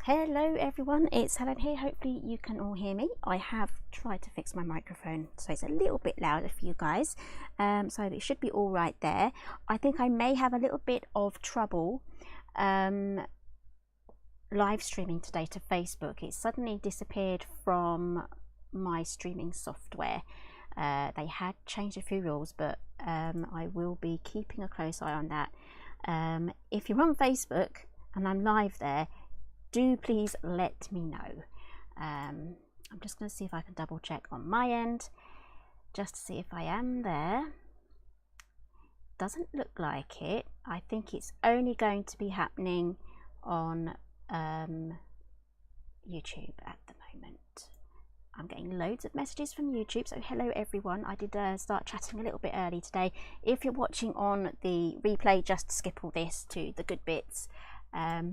Hello everyone, it's Helen here. Hopefully you can all hear me. I have tried to fix my microphone so it's a little bit louder for you guys, so it should be all right there. I think I may have a little bit of trouble live streaming today to Facebook. It suddenly disappeared from my streaming software. They had changed a few rules, but I will be keeping a close eye on that. If you're on Facebook and I'm live there, do please let me know. I'm just going to see if I can double check on my end just to see if I am there. Doesn't look like it. I think it's only going to be happening on YouTube at the moment. I'm getting loads of messages from YouTube, so hello everyone. I did start chatting a little bit early today. If you're watching on the replay, just skip all this to the good bits.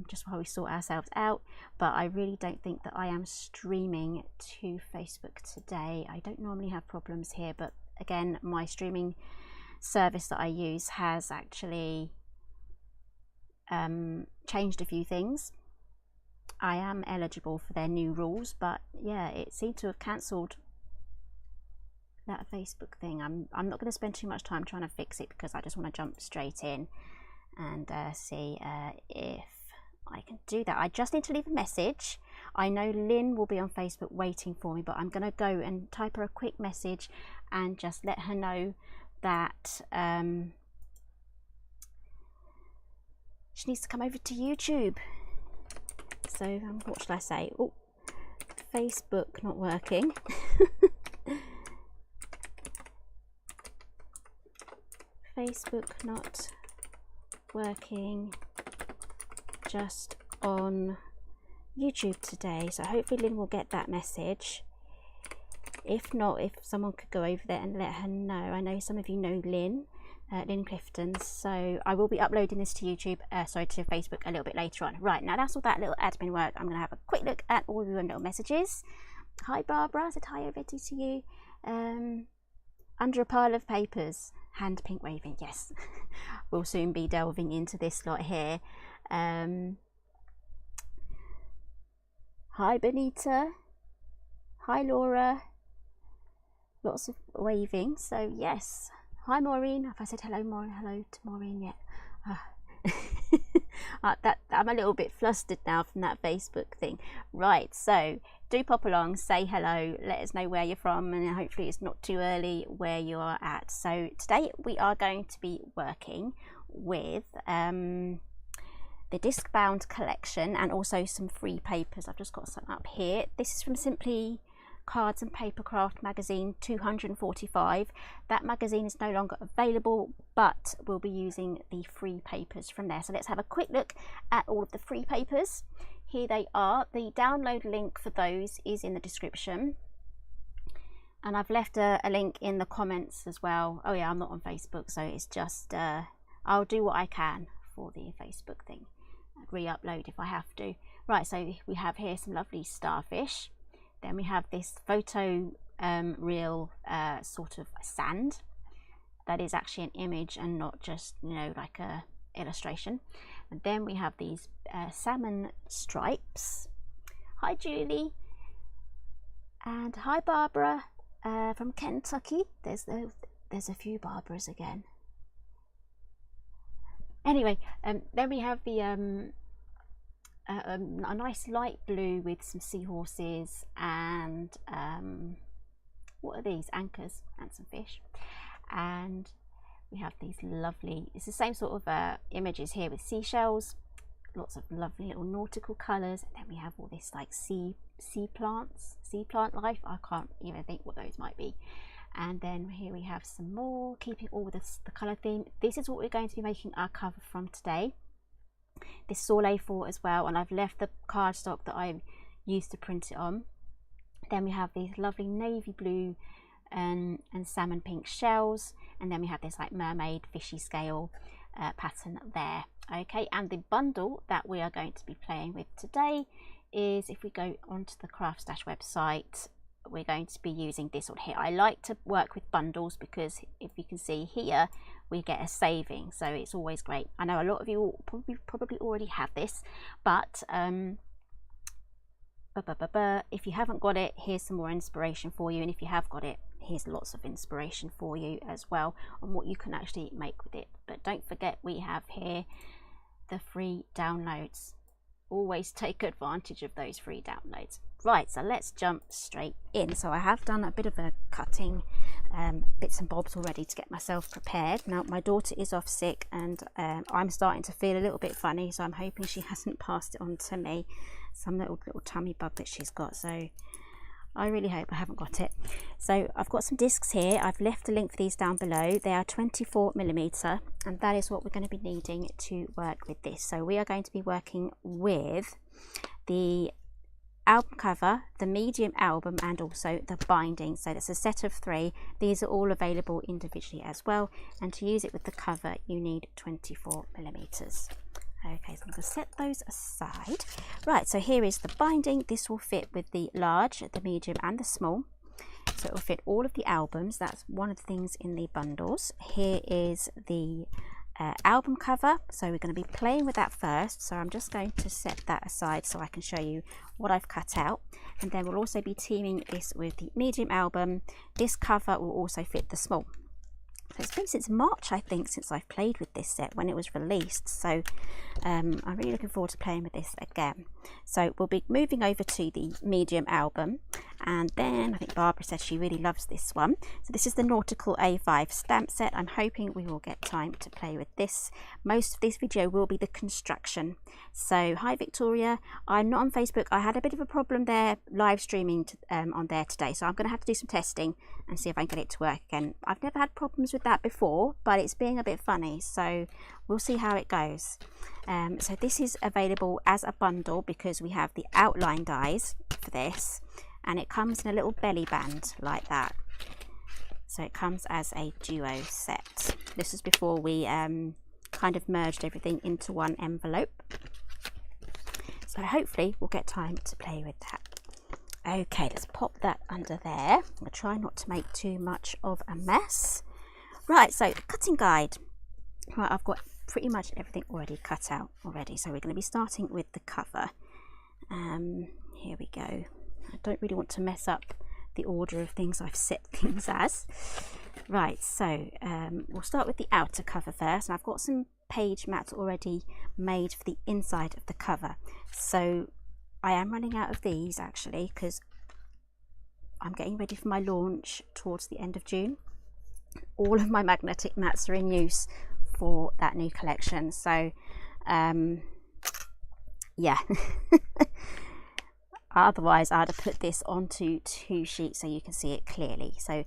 Just while we sort ourselves out, but I really don't think that I am streaming to Facebook today. I don't normally have problems here, but again, my streaming service that I use has actually changed a few things. I am eligible for their new rules, but yeah, it seemed to have cancelled that Facebook thing. I'm not going to spend too much time trying to fix it because I just want to jump straight in and see if I can do that. I just need to leave a message. I know Lynn will be on Facebook waiting for me, but I'm going to go and type her a quick message and just let her know that she needs to come over to YouTube. So what should I say? Oh, Facebook not working. Facebook not working just on YouTube today. So hopefully Lynn will get that message. If not, if someone could go over there and let her know. I know some of you know Lynn, Lynn Clifton, so I will be uploading this to YouTube, to Facebook a little bit later on. Right, now that's all that little admin work. I'm going to have a quick look at all your little messages. Hi Barbara, I said hi already to you. Under a pile of papers, hand pink waving, yes. We'll soon be delving into this lot here. Hi Benita, hi Laura, lots of waving, so yes. Hi Maureen, have I said hello Maureen, hello to Maureen yet? I'm a little bit flustered now from that Facebook thing. Right, so do pop along, say hello, let us know where you're from, and hopefully it's not too early where you are at. So today we are going to be working with the Discbound collection and also some free papers. I've just got some up here. This is from Simply Cards and Papercraft magazine 245. That magazine is no longer available, but we'll be using the free papers from there. So let's have a quick look at all of the free papers. Here they are. The download link for those is in the description, and I've left a link in the comments as well. Oh yeah, I'm not on Facebook, so it's just I'll do what I can for the Facebook thing, re-upload if I have to. Right, so we have here some lovely starfish. Then we have this photo real sort of sand that is actually an image and not just, you know, like a illustration. And then we have these salmon stripes. Hi Julie, and hi Barbara from Kentucky. There's a few Barbaras again. Anyway, then we have the a nice light blue with some seahorses and what are these? Anchors and some fish. And we have these lovely, it's the same sort of images here with seashells, lots of lovely little nautical colours. And then we have all this like sea plants, sea plant life. I can't even think what those might be. And then here we have some more, keeping all with the colour theme. This is what we're going to be making our cover from today. This is all A4 as well, and I've left the cardstock that I used to print it on. Then we have these lovely navy blue and salmon pink shells, and then we have this like mermaid fishy scale pattern there. Okay, and the bundle that we are going to be playing with today is, if we go onto the Craft Stash website, we're going to be using this one here. I like to work with bundles because if you can see here, we get a saving, so it's always great. I know a lot of you probably already have this, but If you haven't got it, here's some more inspiration for you, and if you have got it, here's lots of inspiration for you as well on what you can actually make with it. But don't forget, we have here the free downloads. Always take advantage of those free downloads. Right, so let's jump straight in. So I have done a bit of a cutting, bits and bobs already to get myself prepared. Now my daughter is off sick, and I'm starting to feel a little bit funny, so I'm hoping she hasn't passed it on to me, some little tummy bug that she's got. So I really hope I haven't got it. So I've got some discs here. I've left a link for these down below. They are 24mm, and that is what we're going to be needing to work with this. So we are going to be working with the album cover, the medium album, and also the binding. So that's a set of 3. These are all available individually as well, and to use it with the cover you need 24mm. Okay, so I'm going to set those aside. Right, so here is the binding. This will fit with the large, the medium and the small. So it will fit all of the albums. That's one of the things in the bundles. Here is the album cover. So we're going to be playing with that first. So I'm just going to set that aside so I can show you what I've cut out. And then we'll also be teaming this with the medium album. This cover will also fit the small. So it's been since March, I think, since I've played with this set when it was released. So I'm really looking forward to playing with this again. So we'll be moving over to the medium album, and then I think Barbara said she really loves this one. So this is the Nautical A5 stamp set. I'm hoping we will get time to play with this. Most of this video will be the construction. So hi Victoria, I'm not on Facebook. I had a bit of a problem there live streaming on there today, so I'm going to have to do some testing and see if I can get it to work again. I've never had problems with that before, but it's being a bit funny, so we'll see how it goes. So this is available as a bundle because we have the outline dies for this, and it comes in a little belly band like that. So it comes as a duo set. This is before we kind of merged everything into one envelope. So hopefully we'll get time to play with that. Okay, let's pop that under there. I'm going to try not to make too much of a mess. Right, so the cutting guide. Right, I've got pretty much everything already cut out already. So we're going to be starting with the cover. Here we go. I don't really want to mess up the order of things I've set things as. Right, so we'll start with the outer cover first. And I've got some page mats already made for the inside of the cover. So I am running out of these actually because I'm getting ready for my launch towards the end of June. All of my magnetic mats are in use for that new collection. So yeah. Otherwise I'd have put this onto 2 sheets so you can see it clearly. So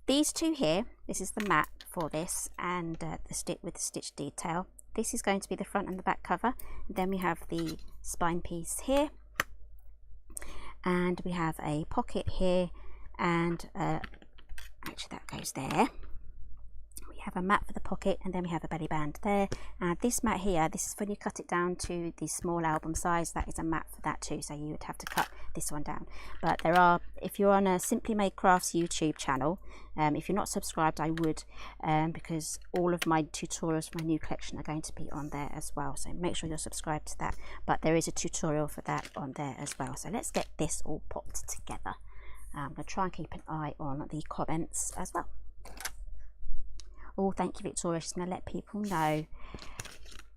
these 2 here, this is the mat for this, and the stick with the stitch detail. This is going to be the front and the back cover. And then we have the spine piece here, and we have a pocket here, and actually that goes there. We have a mat for the pocket, and then we have a belly band there. And this mat here, this is when you cut it down to the small album size. That is a mat for that too, so you would have to cut this one down. But there are, if you're on a Simply Made Crafts YouTube channel, if you're not subscribed, I would, because all of my tutorials for my new collection are going to be on there as well. So make sure you're subscribed to that. But there is a tutorial for that on there as well. So let's get this all popped together. I'm going to try and keep an eye on the comments as well. Oh, thank you, Victoria. She's going to let people know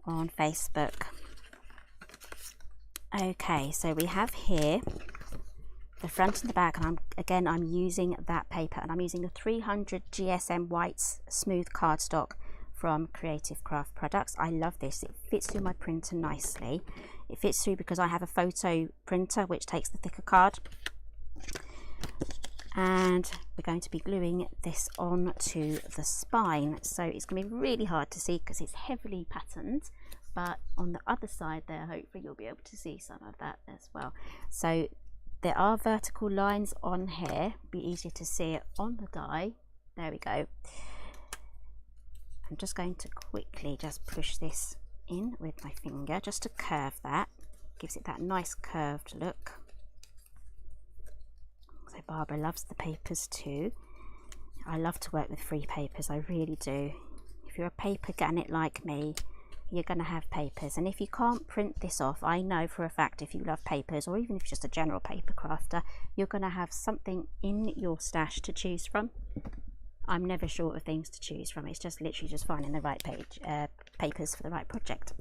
on Facebook. Okay, so we have here the front and the back, and I'm using that paper, and I'm using the 300 GSM Whites smooth cardstock from Creative Craft Products. I love this. It fits through my printer nicely. It fits through because I have a photo printer which takes the thicker card. And we're going to be gluing this onto the spine, so it's going to be really hard to see because it's heavily patterned, but on the other side there hopefully you'll be able to see some of that as well. So there are vertical lines on here, be easier to see it on the die. There we go. I'm just going to quickly just push this in with my finger just to curve that, gives it that nice curved look. So Barbara loves the papers too. I love to work with free papers, I really do. If you're a paper gannet like me, you're going to have papers. And if you can't print this off, I know for a fact if you love papers, or even if you're just a general paper crafter, you're going to have something in your stash to choose from. I'm never short of things to choose from. It's just literally just finding the right papers for the right project.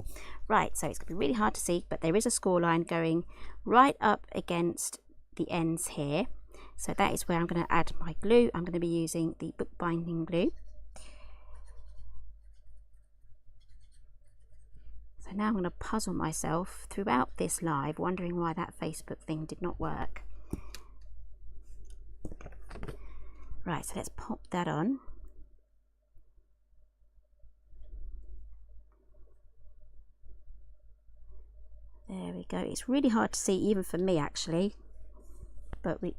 Right, so it's going to be really hard to see, but there is a score line going right up against the ends here. So that is where I'm going to add my glue. I'm going to be using the bookbinding glue. So now I'm going to puzzle myself throughout this live, wondering why that Facebook thing did not work. Right, so let's pop that on. There we go. It's really hard to see, even for me actually, but we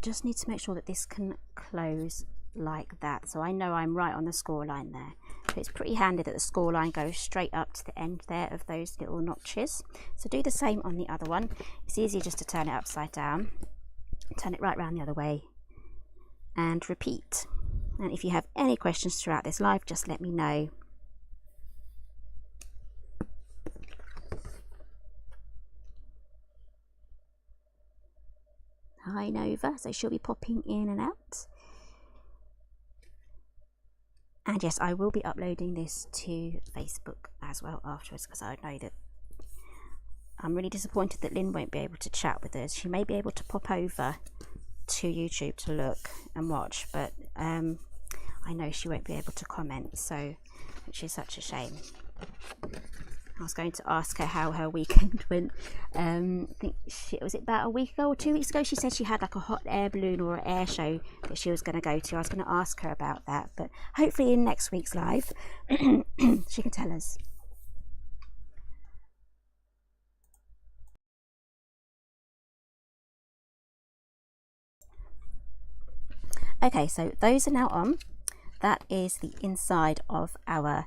just need to make sure that this can close like that. So I know I'm right on the score line there. So it's pretty handy that the score line goes straight up to the end there of those little notches. So do the same on the other one. It's easier just to turn it upside down, turn it right round the other way, and repeat. And if you have any questions throughout this live, just let me know. Hi Nova, so she'll be popping in and out. And yes, I will be uploading this to Facebook as well afterwards, because I know that I'm really disappointed that Lynn won't be able to chat with us. She may be able to pop over to YouTube to look and watch, but I know she won't be able to comment, so which is such a shame. I was going to ask her how her weekend went. I think was it about a week ago or 2 weeks ago, she said she had like a hot air balloon or an air show that she was going to go to. I was going to ask her about that, but hopefully in next week's live she can tell us. Okay, so those are now on. That is the inside of our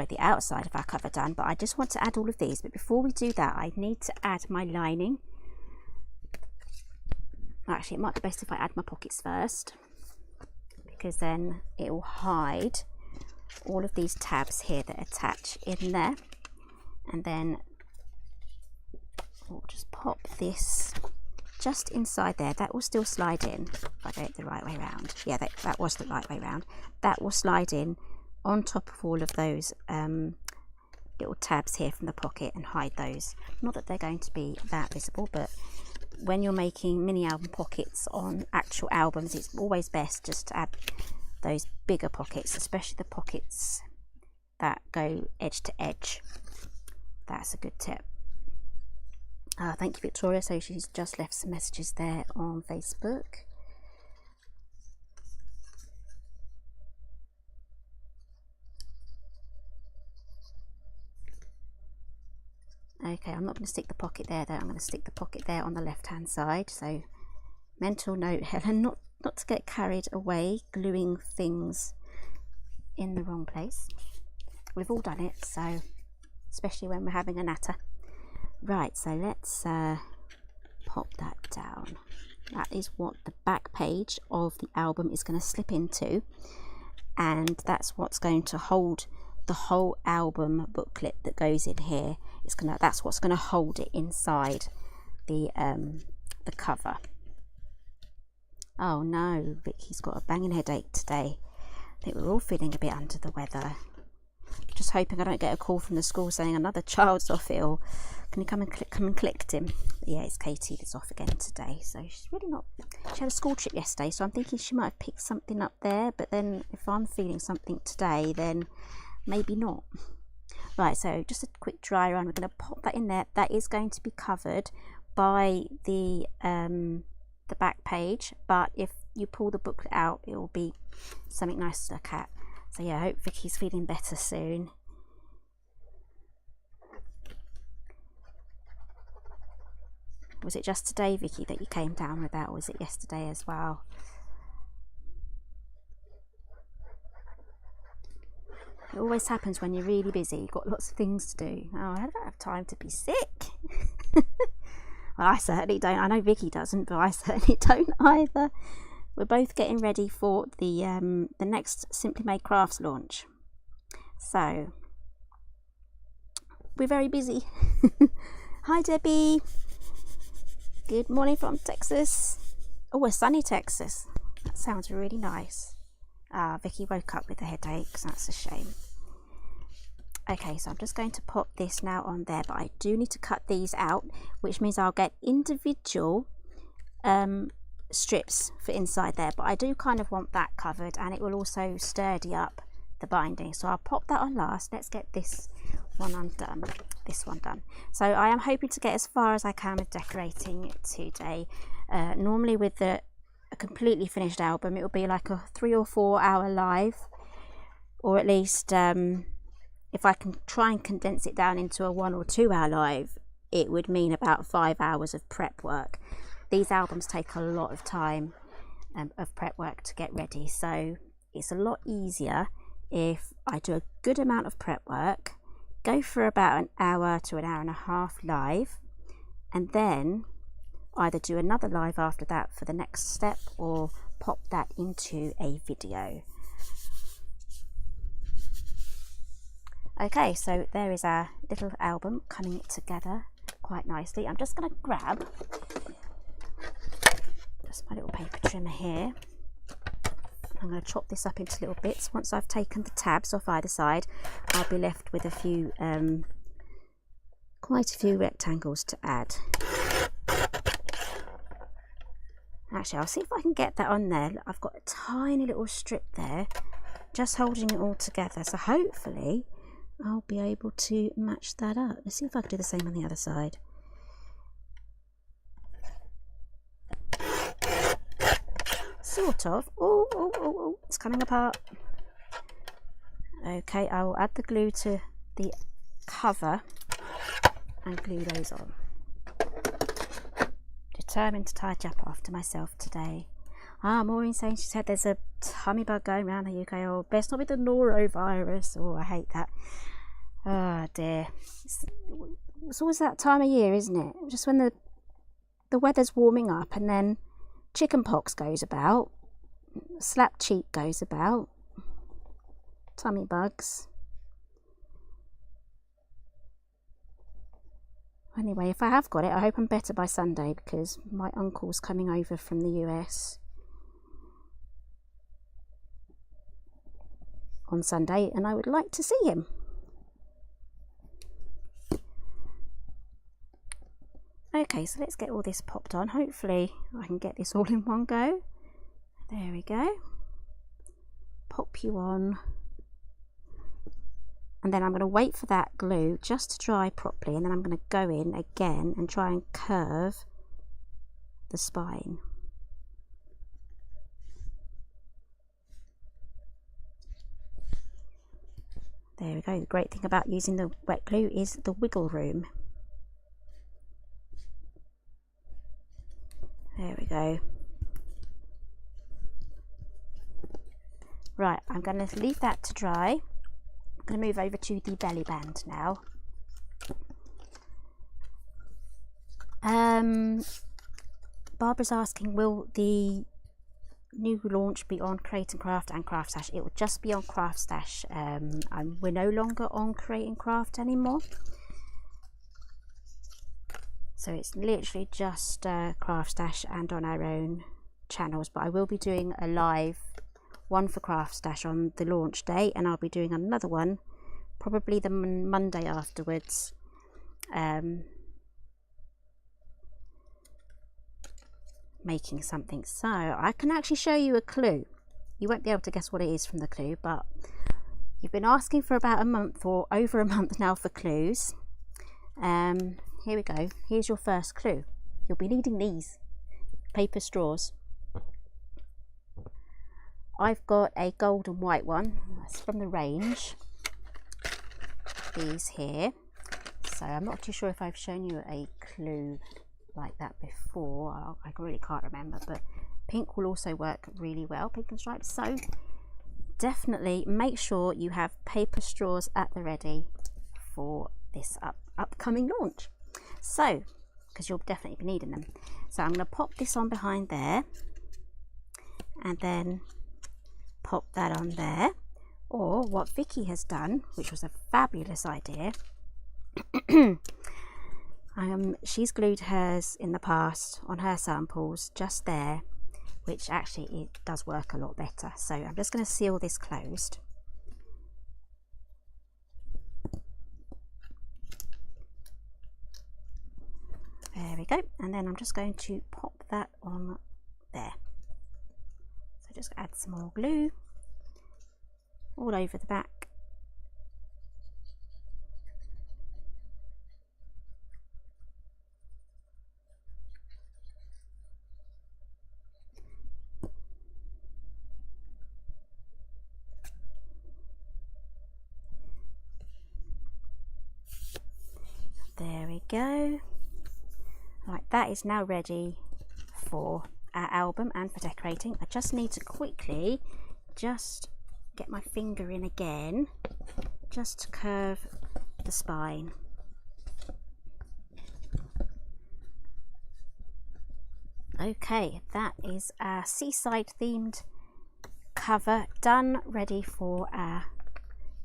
the outside of our cover done, but I just want to add all of these. But before we do that, I need to add my lining. Actually, it might be best if I add my pockets first, because then it will hide all of these tabs here that attach in there. And then we'll just pop this just inside there. That will still slide in if I go it the right way around. Yeah, that was the right way around. That will slide in on top of all of those little tabs here from the pocket and hide those. Not that they're going to be that visible, but when you're making mini album pockets on actual albums, it's always best just to add those bigger pockets, especially the pockets that go edge to edge. That's a good tip. Thank you, Victoria. So she's just left some messages there on Facebook. Okay, I'm not going to stick the pocket there though. I'm going to stick the pocket there on the left hand side. So mental note, Helen, not to get carried away gluing things in the wrong place. We've all done it, so especially when we're having a natter. Right, so let's pop that down. That is what the back page of the album is going to slip into, and that's what's going to hold the whole album booklet that goes in here. That's what's going to hold it inside the cover. Oh no, Vicky's got a banging headache today. I think we're all feeling a bit under the weather. Just hoping I don't get a call from the school saying another child's off ill. Can you come and collect him? But yeah, it's Katie that's off again today, so she's really not. She had a school trip yesterday, so I'm thinking she might have picked something up there, but then if I'm feeling something today, then maybe not. Right, so just a quick dry run. We're going to pop that in there. That is going to be covered by the back page, but if you pull the booklet out, it will be something nice to look at. So yeah, I hope Vicky's feeling better soon. Was it just today, Vicky, that you came down with that, or was it yesterday as well? It always happens when you're really busy, you've got lots of things to do. Oh, I don't have time to be sick. Well, I certainly don't. I know Vicky doesn't, but I certainly don't either. We're both getting ready for the next Simply Made Crafts launch. So we're very busy. Hi Debbie, good morning from Texas. Oh, a sunny Texas, that sounds really nice. Vicky woke up with a headache, so that's a shame. Okay, so I'm just going to pop this now on there, but I do need to cut these out, which means I'll get individual strips for inside there, but I do kind of want that covered, and it will also sturdy up the binding, so I'll pop that on last. Let's get this one undone, this one done. So I am hoping to get as far as I can with decorating today. Normally with a completely finished album, it will be like a 3 or 4 hour live, or at least if I can try and condense it down into a 1 or 2 hour live, it would mean about 5 hours of prep work. These albums take a lot of time of prep work to get ready, so it's a lot easier if I do a good amount of prep work, go for about an hour to an hour and a half live, and then either do another live after that for the next step or pop that into a video. Okay, so there is our little album coming together quite nicely. I'm just going to grab just my little paper trimmer here. I'm going to chop this up into little bits. Once I've taken the tabs off either side, I'll be left with a few, quite a few rectangles to add. Actually, I'll see if I can get that on there. I've got a tiny little strip there, just holding it all together. So hopefully I'll be able to match that up. Let's see if I can do the same on the other side. Sort of. Oh, it's coming apart. Okay, I will add the glue to the cover and glue those on. Determined to tidy up after myself today. Maureen saying she said there's a tummy bug going around the UK. Oh, best not be the norovirus. Oh, I hate that. Oh dear. It's always that time of year, isn't it? Just when the weather's warming up, and then chicken pox goes about, slap cheek goes about, tummy bugs. Anyway, if I have got it, I hope I'm better by Sunday, because my uncle's coming over from the US on Sunday and I would like to see him. Okay, so let's get all this popped on. Hopefully I can get this all in one go. There we go. Pop you on. And then I'm going to wait for that glue just to dry properly, and then I'm going to go in again and try and curve the spine. There we go. The great thing about using the wet glue is the wiggle room. There we go. Right, I'm going to leave that to dry. I'm going to move over to the belly band now. Barbara's asking, will the new launch be on Create and Craft and Craft Stash? It will just be on Craft Stash. We're no longer on Create and Craft anymore. So it's literally just Craft Stash and on our own channels. But I will be doing a live one for Craft Stash on the launch day, and I'll be doing another one probably the Monday afterwards. Making something. So I can actually show you a clue. You won't be able to guess what it is from the clue, but you've been asking for about a month or over a month now for clues. Here we go. Here's your first clue. You'll be needing these paper straws. I've got a gold and white one. That's from the range. These here. So I'm not too sure if I've shown you a clue like that before. I really can't remember, but pink will also work really well, pink and stripes. So definitely make sure you have paper straws at the ready for this upcoming launch. So, because you'll definitely be needing them. So I'm going to pop this on behind there, and then pop that on there. Or what Vicky has done, which was a fabulous idea, she's glued hers in the past on her samples just there, which actually it does work a lot better. So I'm just going to seal this closed. There we go, and then I'm just going to pop that on there. So just add some more glue all over the back. There we go. Right, that is now ready for our album and for decorating. I just need to quickly just get my finger in again, just to curve the spine. Okay, that is our seaside themed cover done, ready for our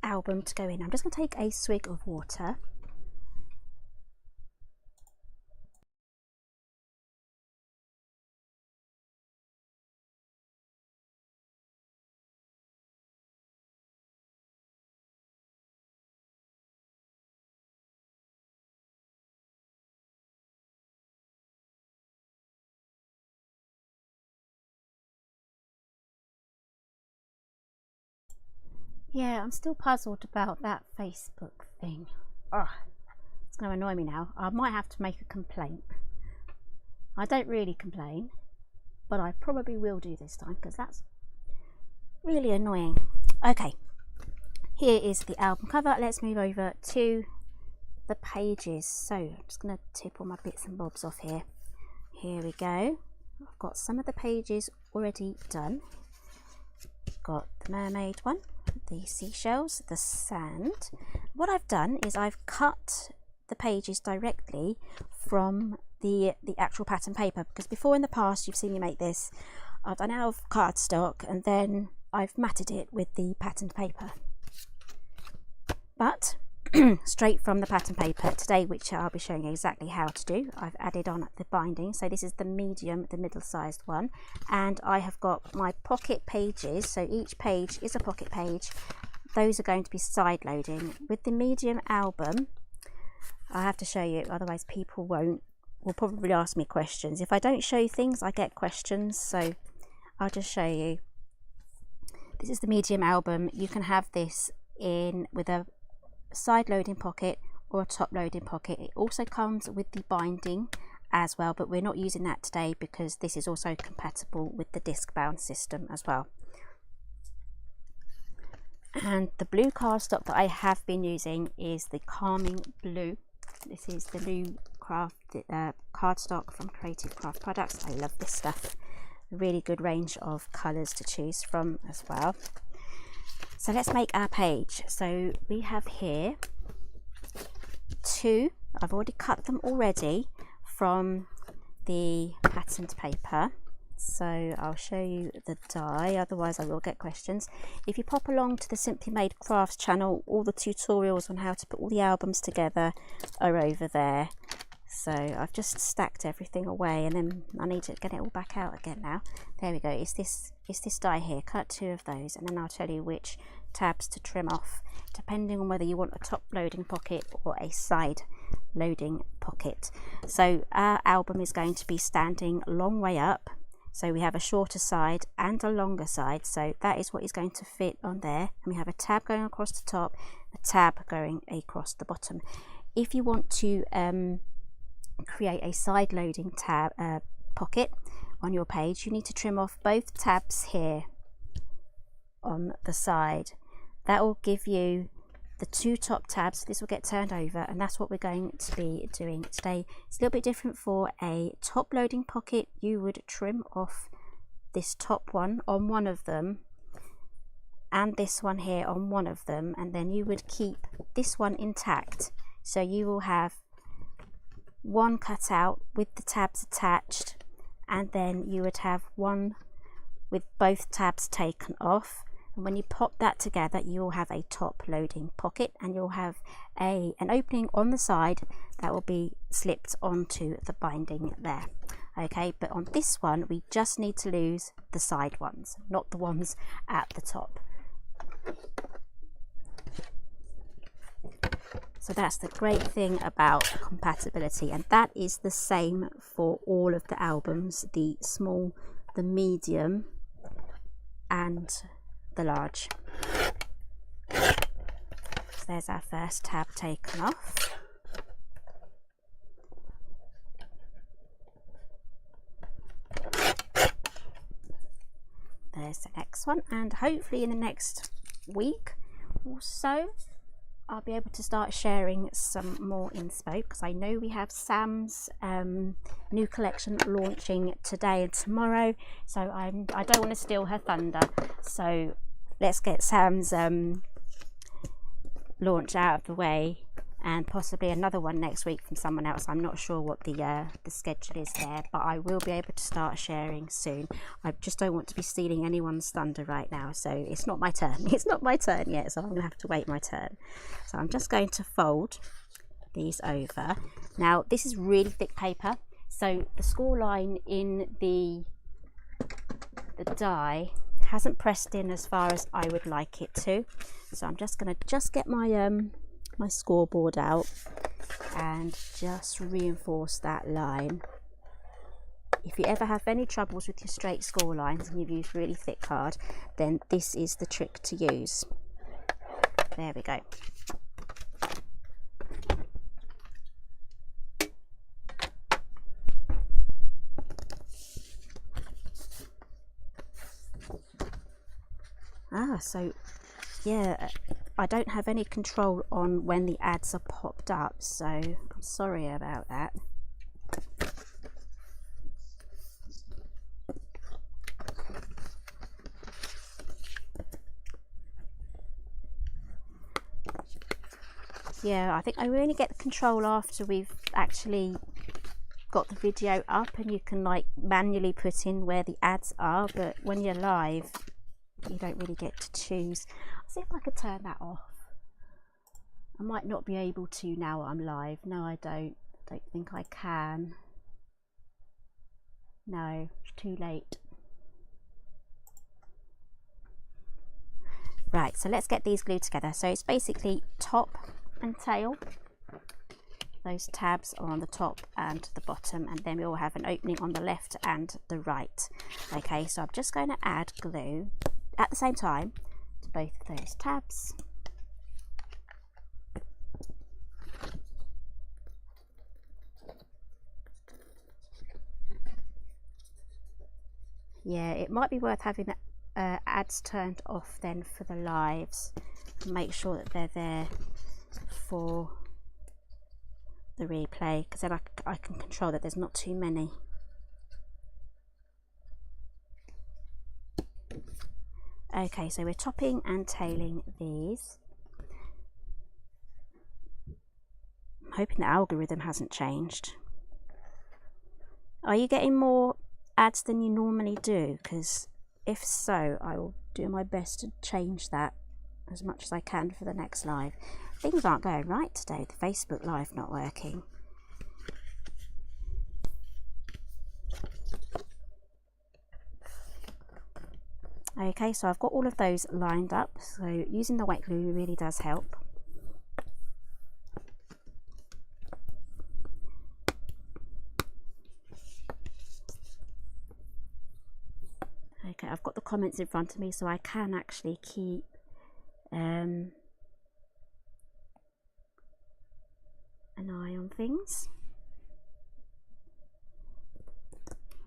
album to go in. I'm just going to take a swig of water. Yeah, I'm still puzzled about that Facebook thing. Oh, it's going to annoy me now. I might have to make a complaint. I don't really complain, but I probably will do this time because that's really annoying. Okay, here is the album cover. Let's move over to the pages. So I'm just going to tip all my bits and bobs off here. Here we go. I've got some of the pages already done. Got the mermaid one, the seashells, the sand. What I've done is I've cut the pages directly from the actual pattern paper, because before in the past you've seen me make this, I've done out of cardstock and then I've matted it with the patterned paper. But straight from the pattern paper today, which I'll be showing you exactly how to do, I've added on the binding. So this is the medium, the middle-sized one, and I have got my pocket pages. So each page is a pocket page. Those are going to be side loading. With the medium album, I have to show you, otherwise people will probably ask me questions. If I don't show you things, I get questions, so I'll just show you. This is the medium album. You can have this in with a side loading pocket or a top loading pocket. It also comes with the binding as well, but we're not using that today because this is also compatible with the Discbound system as well. And the blue cardstock that I have been using is the Calming Blue. This is the new cardstock from Creative Craft Products. I love this stuff. A really good range of colours to choose from as well. So let's make our page. So we have here two. I've already cut them already from the patterned paper. So I'll show you the die, otherwise I will get questions. If you pop along to the Simply Made Crafts channel, all the tutorials on how to put all the albums together are over there. So I've just stacked everything away and then I need to get it all back out again now. There we go. It's this die here. Cut two of those and then I'll tell you which tabs to trim off depending on whether you want a top loading pocket or a side loading pocket. So our album is going to be standing a long way up. So we have a shorter side and a longer side. So that is what is going to fit on there. And we have a tab going across the top, a tab going across the bottom. If you want to create a side loading tab pocket on your page, you need to trim off both tabs here on the side. That will give you the two top tabs. This will get turned over, and that's what we're going to be doing today. It's a little bit different for a top loading pocket. You would trim off this top one on one of them and this one here on one of them, and then you would keep this one intact. So you will have one cut out with the tabs attached, and then you would have one with both tabs taken off. And when you pop that together, you'll have a top loading pocket, and you'll have an opening on the side that will be slipped onto the binding there. Okay, but on this one we just need to lose the side ones, not the ones at the top. So that's the great thing about compatibility, and that is the same for all of the albums, the small, the medium and the large. So there's our first tab taken off. There's the next one, and hopefully in the next week or so I'll be able to start sharing some more inspo, because I know we have Sam's new collection launching today and tomorrow, so I don't want to steal her thunder. So let's get Sam's launch out of the way, and possibly another one next week from someone else. I'm not sure what the schedule is there, but I will be able to start sharing soon. I just don't want to be stealing anyone's thunder right now, so it's not my turn. It's not my turn yet, so I'm going to have to wait my turn. So I'm just going to fold these over. Now this is really thick paper, so the score line in the die hasn't pressed in as far as I would like it to. So I'm just going to get my my scoreboard out and just reinforce that line. If you ever have any troubles with your straight score lines and you've used really thick card, then this is the trick to use. There we go. So yeah, I don't have any control on when the ads are popped up, so I'm sorry about that. Yeah, I think I only get the control after we've actually got the video up, and you can like manually put in where the ads are, but when you're live you don't really get to choose. I'll see if I could turn that off. I might not be able to now I'm live. No, I don't think I can. No, it's too late. Right, so let's get these glued together. So it's basically top and tail. Those tabs are on the top and the bottom, and then we all have an opening on the left and the right. Okay, so I'm just going to add glue at the same time to both of those tabs. Yeah, it might be worth having the ads turned off then for the lives. Make sure that they're there for the replay, because then I can control that there's not too many. Okay, so we're topping and tailing these. I'm hoping the algorithm hasn't changed. Are you getting more ads than you normally do? Because if so, I will do my best to change that as much as I can for the next live. Things aren't going right today, the Facebook Live not working. Okay, so I've got all of those lined up, so using the wet glue really does help. Okay, I've got the comments in front of me, so I can actually keep an eye on things.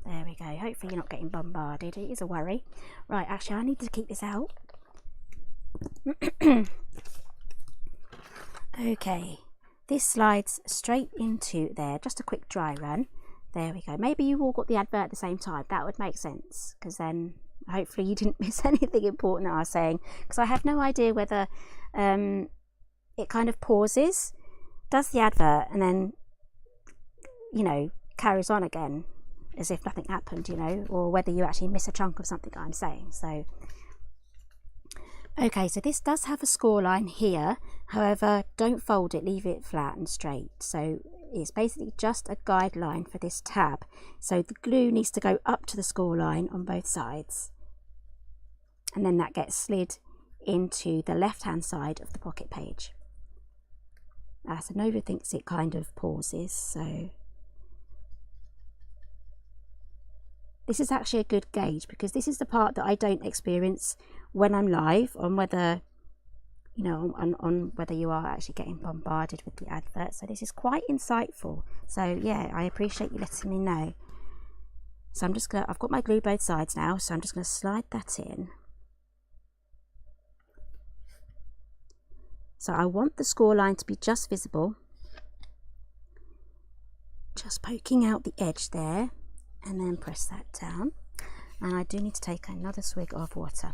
There we go. Hopefully you're not getting bombarded. It is a worry. Right, actually I need to keep this out. Okay, this slides straight into there. Just a quick dry run. There we go. Maybe you all got the advert at the same time. That would make sense, because then hopefully you didn't miss anything important that I was saying, because I have no idea whether it kind of pauses, does the advert, and then, you know, carries on again as if nothing happened, you know, or whether you actually miss a chunk of something I'm saying. So Okay, so this does have a score line here, however don't fold it, leave it flat and straight. So it's basically just a guideline for this tab. So the glue needs to go up to the score line on both sides, and then that gets slid into the left hand side of the pocket page. So Nova thinks it kind of pauses, so this is actually a good gauge, because this is the part that I don't experience when I'm live, on whether, you know, on whether you are actually getting bombarded with the advert. So this is quite insightful. So yeah, I appreciate you letting me know. So I'm just gonna, I've got my glue both sides now, so I'm just gonna slide that in. So I want the score line to be just visible, just poking out the edge there, and then press that down. And I do need to take another swig of water.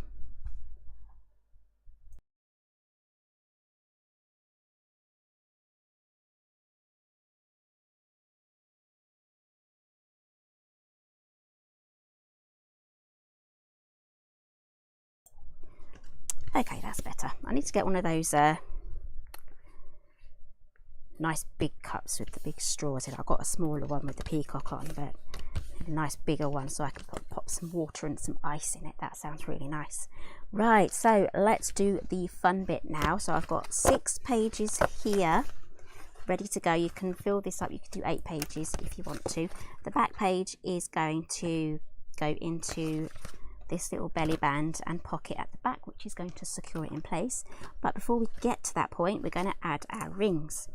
Okay, that's better. I need to get one of those nice big cups with the big straws in. I've got a smaller one with the peacock on, but a nice bigger one so I can pop some water and some ice in it. That sounds really nice. Right, so let's do the fun bit now. So I've got 6 pages here ready to go. You can fill this up, you can do 8 pages if you want to. The back page is going to go into this little belly band and pocket at the back, which is going to secure it in place. But before we get to that point, we're going to add our rings.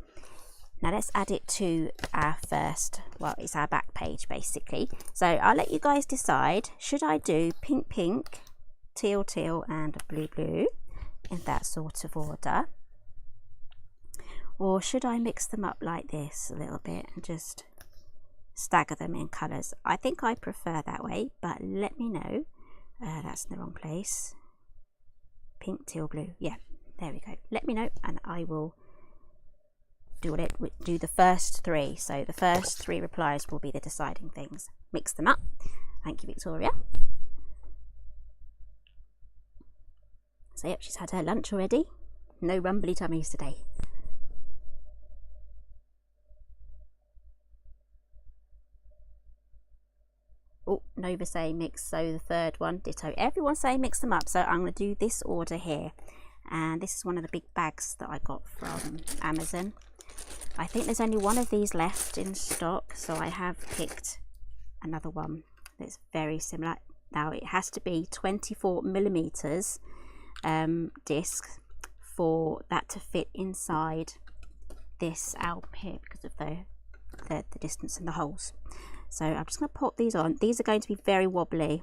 Now let's add it to our first, well, it's our back page basically. So I'll let you guys decide, should I do pink pink, teal teal and blue blue in that sort of order, or should I mix them up like this a little bit and just stagger them in colours? I think I prefer that way, but let me know. That's in the wrong place. Pink, teal, blue. Yeah, there we go. Let me know and I will do the first 3. So the first 3 replies will be the deciding things. Mix them up. Thank you, Victoria. So yep, she's had her lunch already. No rumbly tummies today. Oh, Nova saying mix, so the third one, ditto. Everyone's saying mix them up, so I'm going to do this order here. And this is one of the big bags that I got from Amazon. I think there's only one of these left in stock, so I have picked another one that's very similar. Now it has to be 24mm disc for that to fit inside this album here because of the distance and the holes. So I'm just going to pop these on. These are going to be very wobbly.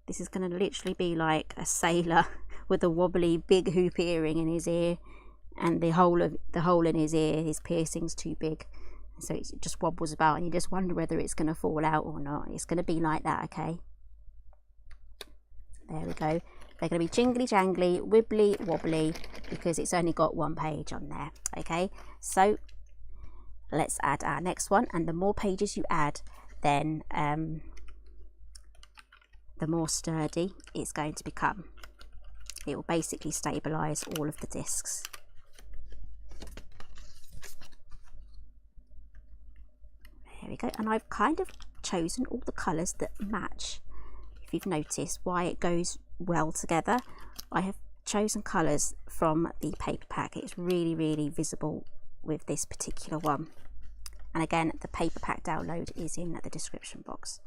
This is going to literally be like a sailor with a wobbly big hoop earring in his ear, and the hole in his ear, his piercing's too big, so it just wobbles about and you just wonder whether it's going to fall out or not. It's going to be like that, okay? There we go. They're going to be jingly jangly, wibbly wobbly, because it's only got 1 page on there. Okay, so let's add our next one, and the more pages you add, then the more sturdy it's going to become. It will basically stabilize all of the discs. There we go, and I've kind of chosen all the colours that match. If you've noticed why it goes well together, I have chosen colours from the paper pack. It's really visible with this particular one, and again the paper pack download is in the description box.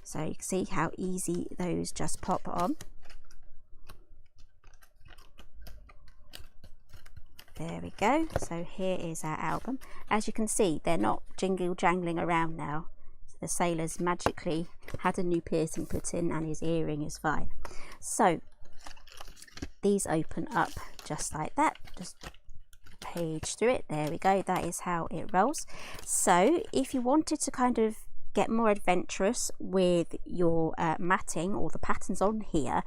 So you can see how easy those just pop on. There we go. So here is our album. As you can see, they're not jingle jangling around now. So the sailor's magically had a new piercing put in and his earring is fine. So these open up just like that. Just page through it. There we go. That is how it rolls. So if you wanted to kind of get more adventurous with your matting or the patterns on here,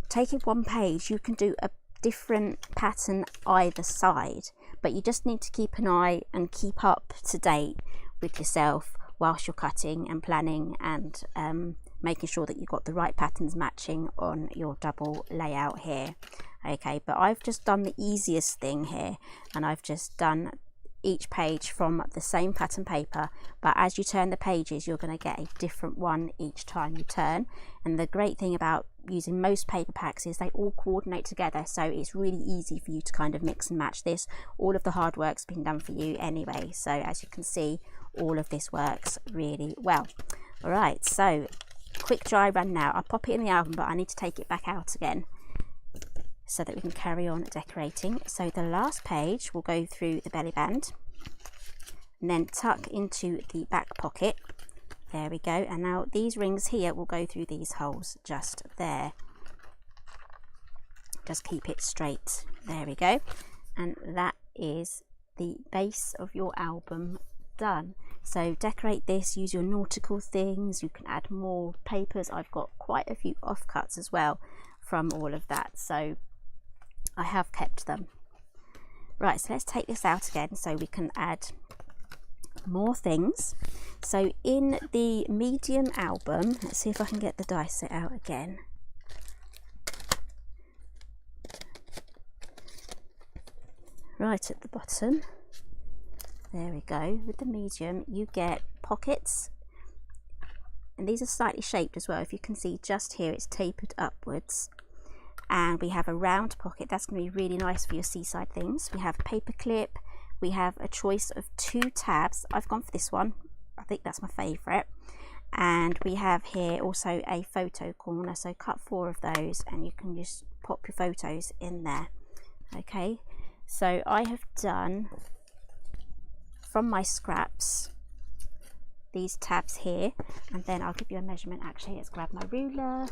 taking 1 page, you can do a different pattern either side, but you just need to keep an eye and keep up to date with yourself whilst you're cutting and planning and making sure that you've got the right patterns matching on your double layout here. Okay, but I've just done the easiest thing here, and I've just done each page from the same pattern paper, but as you turn the pages you're going to get a different one each time you turn. And the great thing about using most paper packs is they all coordinate together, so it's really easy for you to kind of mix and match this. All of the hard work's been done for you anyway, so as you can see, all of this works really well. All right, so quick dry run now. I'll pop it in the album, but I need to take it back out again so that we can carry on decorating. So the last page will go through the belly band and then tuck into the back pocket. There we go. And now these rings here will go through these holes just there. Just keep it straight. There we go. And that is the base of your album done. So decorate this, use your nautical things. You can add more papers. I've got quite a few offcuts as well from all of that, so I have kept them. Right, so let's take this out again so we can add more things. So in the medium album, let's see if I can get the die set out again. Right at the bottom, there we go. With the medium you get pockets, and these are slightly shaped as well. If you can see just here, it's tapered upwards. And we have a round pocket. That's going to be really nice for your seaside things. We have paper clip. We have a choice of 2 tabs. I've gone for this one. I think that's my favourite. And we have here also a photo corner. So cut 4 of those and you can just pop your photos in there. Okay, so I have done from my scraps these tabs here, and then I'll give you a measurement. Actually, let's grab my ruler.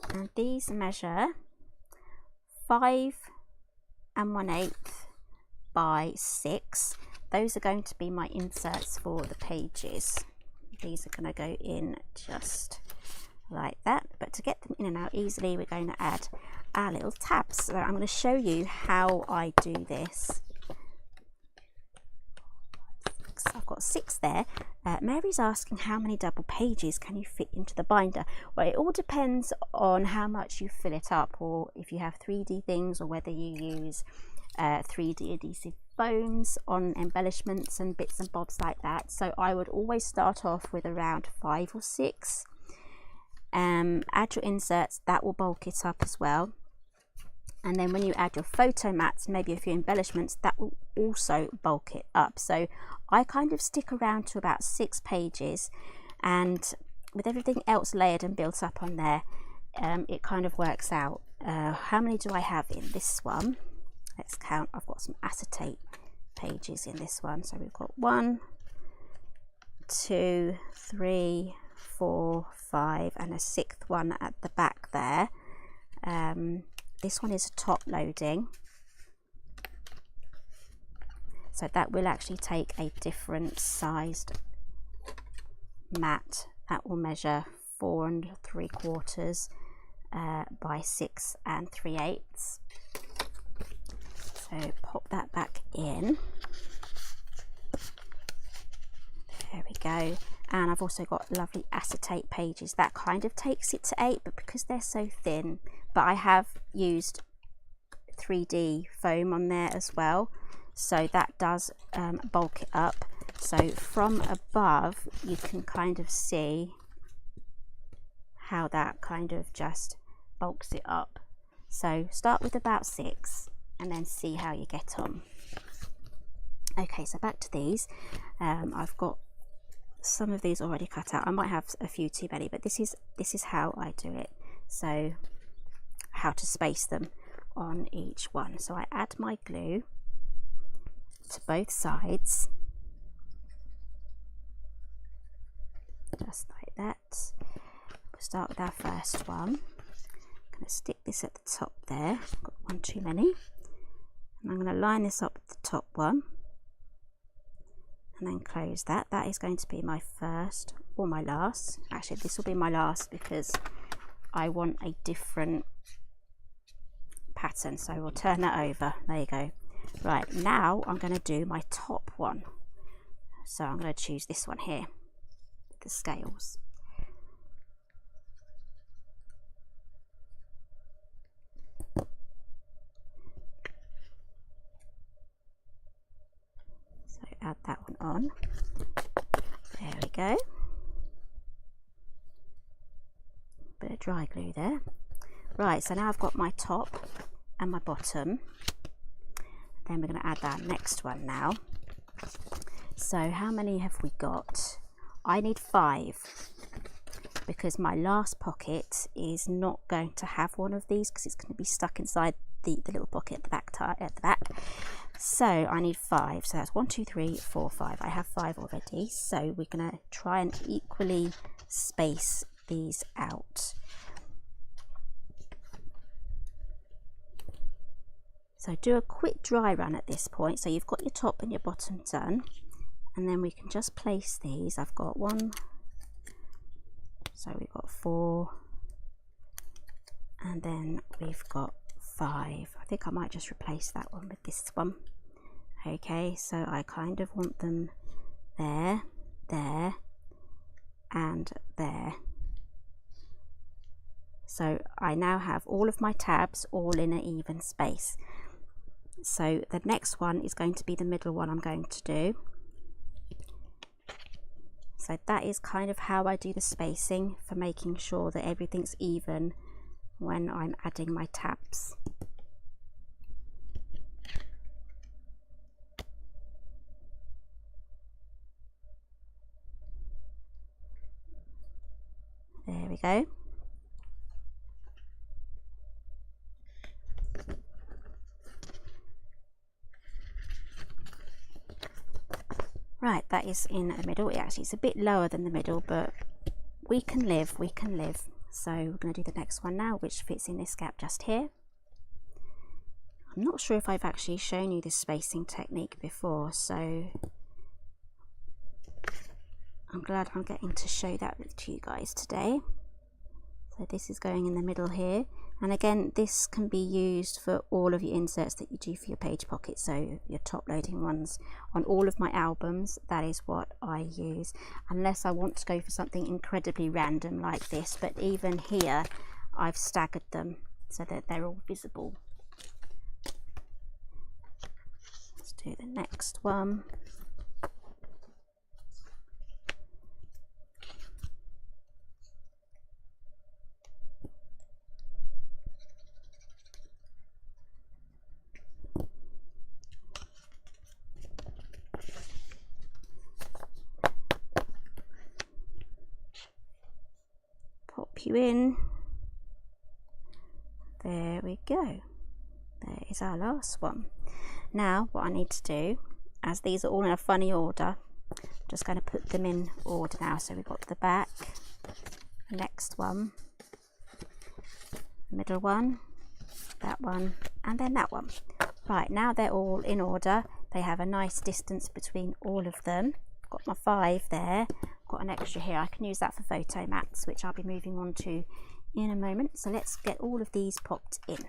And these measure 5 1/8 by 6. Those are going to be my inserts for the pages. These are going to go in just like that, but to get them in and out easily we're going to add our little tabs. So I'm going to show you how I do this. I've got 6 there. Mary's asking how many double pages can you fit into the binder. Well, it all depends on how much you fill it up, or if you have 3D things, or whether you use 3D adhesive foams on embellishments and bits and bobs like that. So I would always start off with around 5 or 6. Add your inserts, that will bulk it up as well. And then when you add your photo mats, maybe a few embellishments, that will also bulk it up. So I kind of stick around to about 6 pages, and with everything else layered and built up on there, it kind of works out. How many do I have in this one? Let's count. I've got some acetate pages in this one. So we've got 1, 2, 3, 4, 5, and a 6th one at the back there. This one is a top loading, so that will actually take a different sized mat. That will measure 4 3/4 by 6 3/8. So pop that back in. There we go. And I've also got lovely acetate pages. That kind of takes it to 8, but because they're so thin, but I have used 3D foam on there as well, so that does bulk it up. So from above you can kind of see how that kind of just bulks it up. So start with about 6 and then see how you get on. Okay, so back to these. I've got some of these already cut out. I might have a few too many, but this is how I do it. So how to space them on each one. So I add my glue to both sides, just like that. We'll start with our first one. I'm going to stick this at the top there. I've got one too many. And I'm going to line this up with the top one and then close that. That is going to be my first or my last. Actually, this will be my last because I want a different pattern, so we'll turn that over. There you go. Right, now I'm going to do my top one. So I'm going to choose this one here, the scales. So add that one on. There we go. Bit of dry glue there. Right, so now I've got my top and my bottom. Then we're going to add that next one now. So how many have we got? I need 5 because my last pocket is not going to have one of these because it's going to be stuck inside the little pocket at the back. So I need 5. So that's 1, 2, 3, 4, 5. I have 5 already. So we're going to try and equally space these out. So do a quick dry run at this point. So you've got your top and your bottom done, and then we can just place these. I've got 1, so we've got 4, and then we've got 5. I think I might just replace that one with this one. Okay, so I kind of want them there, there, and there. So I now have all of my tabs all in an even space. So the next one is going to be the middle one I'm going to do. So that is kind of how I do the spacing for making sure that everything's even when I'm adding my tabs. There we go. Right, that is in the middle. Actually, it's a bit lower than the middle, but we can live, we can live. So we're going to do the next one now, which fits in this gap just here. I'm not sure if I've actually shown you this spacing technique before, so I'm glad I'm getting to show that to you guys today. So this is going in the middle here. And again, this can be used for all of your inserts that you do for your page pockets, so your top loading ones. On all of my albums, that is what I use, unless I want to go for something incredibly random like this. But even here, I've staggered them so that they're all visible. Let's do the next one. You in. There we go. There is our last one. Now what I need to do, as these are all in a funny order, I'm just going to put them in order now. So we've got the back, the next one, middle one, that one, and then that one. Right, now they're all in order. They have a nice distance between all of them. Got my 5 there. Got an extra here. I can use that for photo mats, which I'll be moving on to in a moment. So let's get all of these popped in.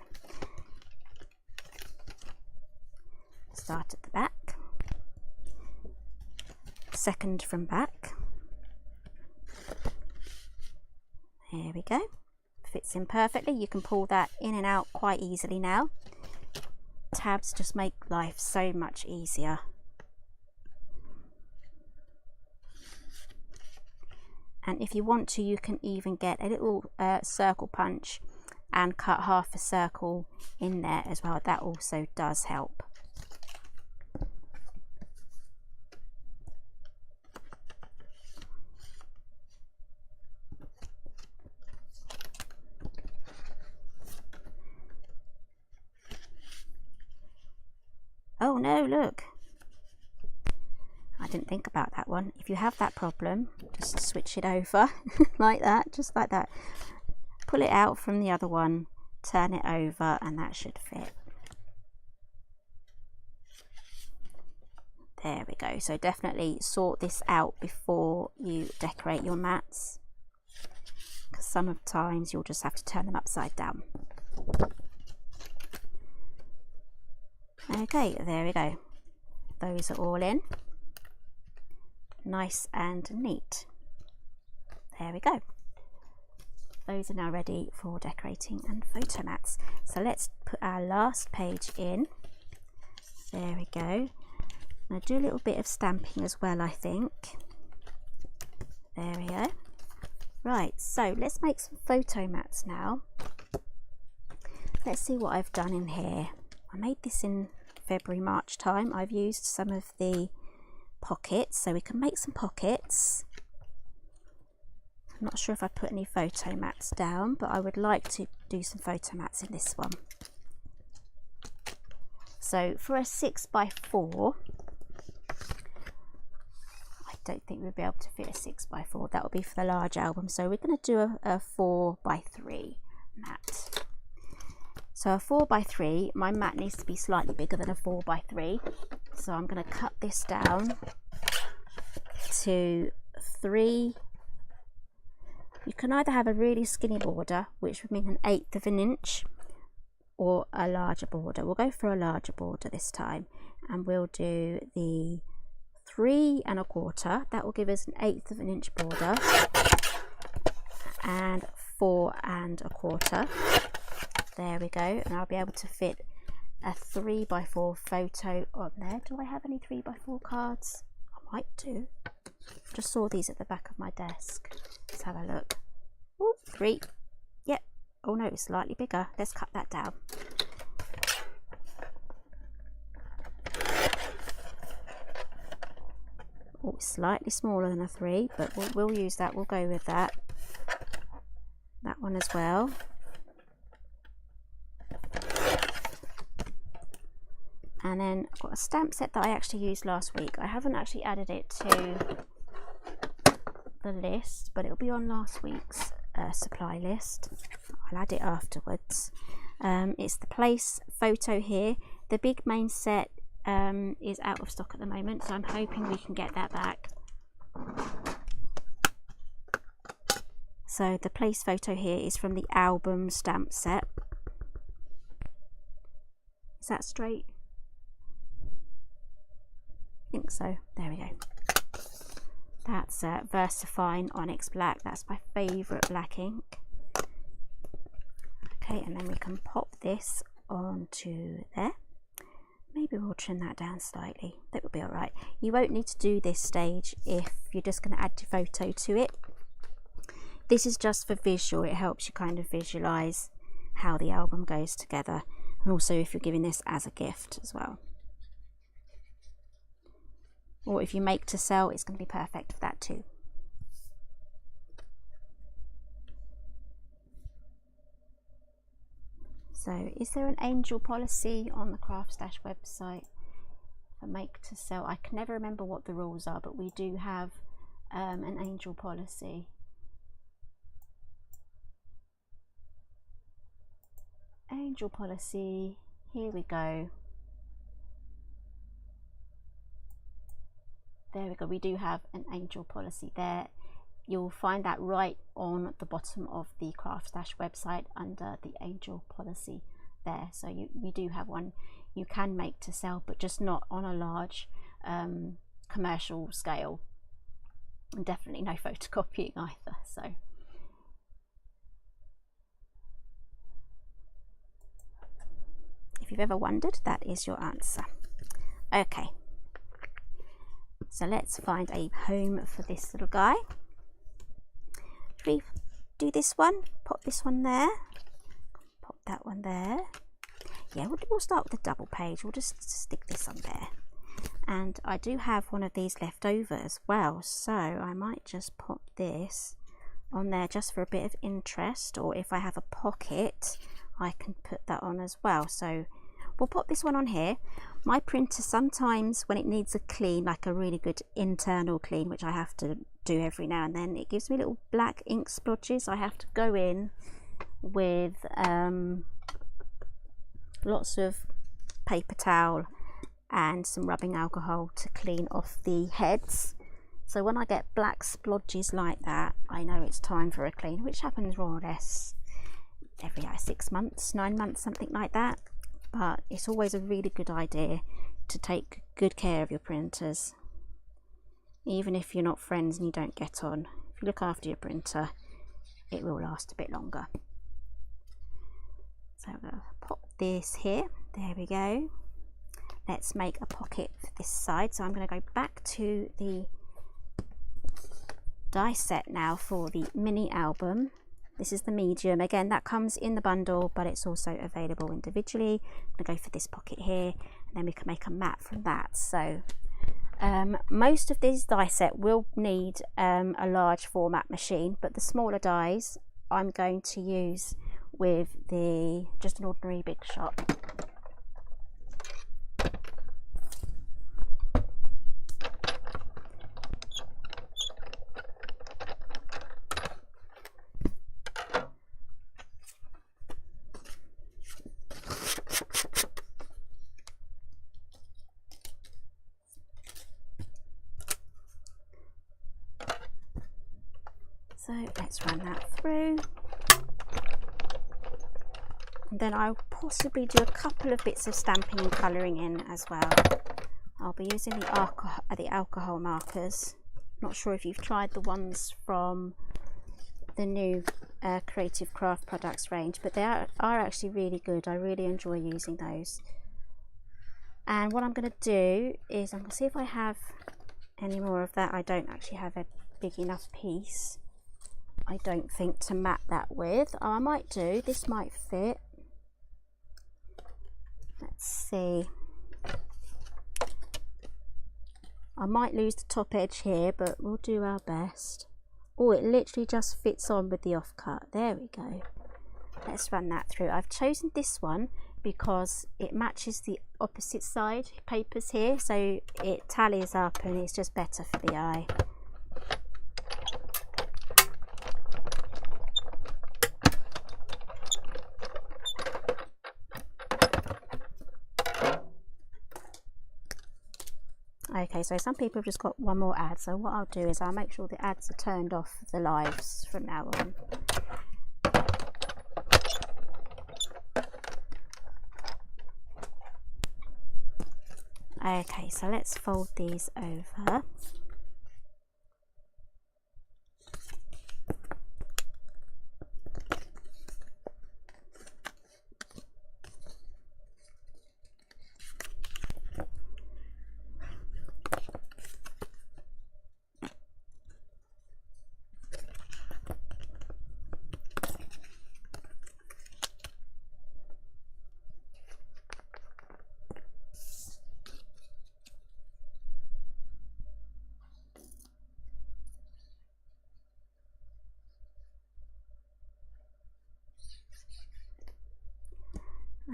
Start at the back, second from back. There we go. Fits in perfectly. You can pull that in and out quite easily now. Tabs just make life so much easier. And if you want to, you can even get a little circle punch and cut half a circle in there as well. That also does help. Oh no, look. I didn't think about that one. If you have that problem, just switch it over like that, just like that. Pull it out from the other one, turn it over, and that should fit. There we go. So definitely sort this out before you decorate your mats, because sometimes you'll just have to turn them upside down. Okay, there we go. Those are all in. Nice and neat. There we go. Those are now ready for decorating and photo mats. So let's put our last page in. There we go. I'll do a little bit of stamping as well, I think. There we go. Right, so let's make some photo mats now. Let's see what I've done in here. I made this in February, March time. I've used some of the pockets, so we can make some pockets. I'm not sure if I put any photo mats down, but I would like to do some photo mats in this one. So for a 6x4, I don't think we'll be able to fit a 6x4. That will be for the large album. So we're going to do a 4x3 mat. So a 4x3, my mat needs to be slightly bigger than a 4x3. So I'm going to cut this down to 3. You can either have a really skinny border, which would mean 1/8 of an inch, or a larger border. We'll go for a larger border this time, and we'll do the 3 1/4. That will give us 1/8 of an inch border, and 4 1/4. There we go, and I'll be able to fit a 3x4 photo on there. Do I have any 3x4 cards? I might do. Just saw these at the back of my desk. Let's have a look. Ooh, 3. Yep. Oh no, it's slightly bigger. Let's cut that down. Oh, it's slightly smaller than a 3, but we'll use that. We'll go with that. That one as well. And then I've got a stamp set that I actually used last week. I haven't actually added it to the list, but it'll be on last week's supply list. I'll add it afterwards. It's the place photo here. The big main set is out of stock at the moment, so I'm hoping we can get that back. So the place photo here is from the album stamp set. Is that straight? I think so. There we go. That's VersaFine Onyx Black. That's my favourite black ink. Okay, and then we can pop this onto there. Maybe we'll trim that down slightly. That will be alright. You won't need to do this stage if you're just going to add your photo to it. This is just for visual. It helps you kind of visualise how the album goes together. And also if you're giving this as a gift as well. Or if you make to sell, it's going to be perfect for that too. So is there an angel policy on the Craft Stash website for make to sell? I can never remember what the rules are, but we do have an angel policy. Angel policy, here we go. There we go, we do have an angel policy there. You'll find that right on the bottom of the Craft Stash website under the angel policy there. So we do have one. You can make to sell, but just not on a large commercial scale. And definitely no photocopying either. So if you've ever wondered, that is your answer. Okay. So let's find a home for this little guy. Should we do this one? Pop this one there. Pop that one there. Yeah, we'll start with a double page. We'll just stick this on there. And I do have one of these left over as well. So I might just pop this on there just for a bit of interest. Or if I have a pocket, I can put that on as well. So we'll pop this one on here. My printer sometimes when it needs a clean, like a really good internal clean, which I have to do every now and then, it gives me little black ink splotches. I have to go in with lots of paper towel and some rubbing alcohol to clean off the heads. So when I get black splodges like that, I know it's time for a clean, which happens more or less every 6 months, 9 months, something like that. but it's always a really good idea to take good care of your printers. Even if you're not friends and you don't get on, if you look after your printer, it will last a bit longer. So I'm going to pop this here. There we go. Let's make a pocket for this side. So I'm going to go back to the die set now for the mini album. This is the medium. Again, that comes in the bundle, but it's also available individually. I'm going to go for this pocket here, and then we can make a mat from that. So most of these die set will need a large format machine, but the smaller dies I'm going to use with just an ordinary Big Shot. So let's run that through, and then I'll possibly do a couple of bits of stamping and colouring in as well. I'll be using the alcohol markers. Not sure if you've tried the ones from the new Creative Craft Products range, but they are actually really good. I really enjoy using those. And what I'm going to do is I'm going to see if I have any more of that. I don't actually have a big enough piece, I don't think, to mat that with. Oh, I might do. This might fit. Let's see. I might lose the top edge here, but we'll do our best. Oh, it literally just fits on with the offcut. There we go. Let's run that through. I've chosen this one because it matches the opposite side papers here, so it tallies up and it's just better for the eye. Okay, so some people have just got one more ad, so what I'll do is I'll make sure the ads are turned off the lives from now on. Okay, so let's fold these over.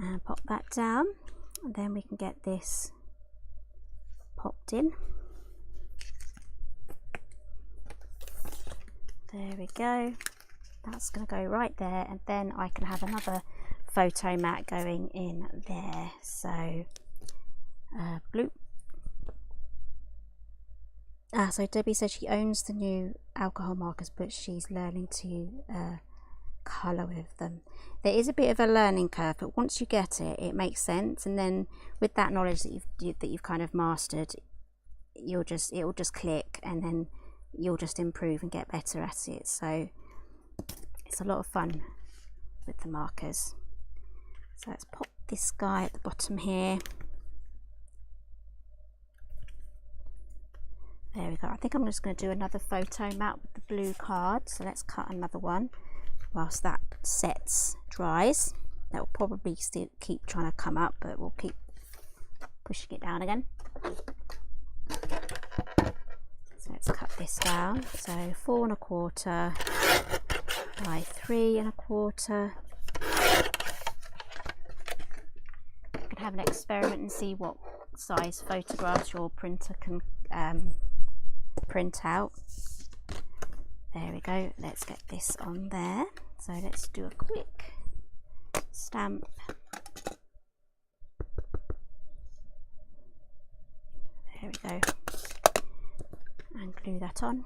And pop that down, and then we can get this popped in. There we go. That's going to go right there, and then I can have another photo mat going in there. So bloop. So Debbie says she owns the new alcohol markers, but she's learning to colour with them. There is a bit of a learning curve, but once you get it, it makes sense. And then with that knowledge that you've kind of mastered, it will just click, and then you'll just improve and get better at it. So it's a lot of fun with the markers. So let's pop this guy at the bottom here. There we go. I think I'm just going to do another photo mat with the blue card. So let's cut another one whilst that dries. That will probably still keep trying to come up, but we'll keep pushing it down again. So let's cut this down. So 4 1/4 by 3 1/4. You can have an experiment and see what size photographs your printer can print out. There we go. Let's get this on there. So let's do a quick stamp. There we go. And glue that on.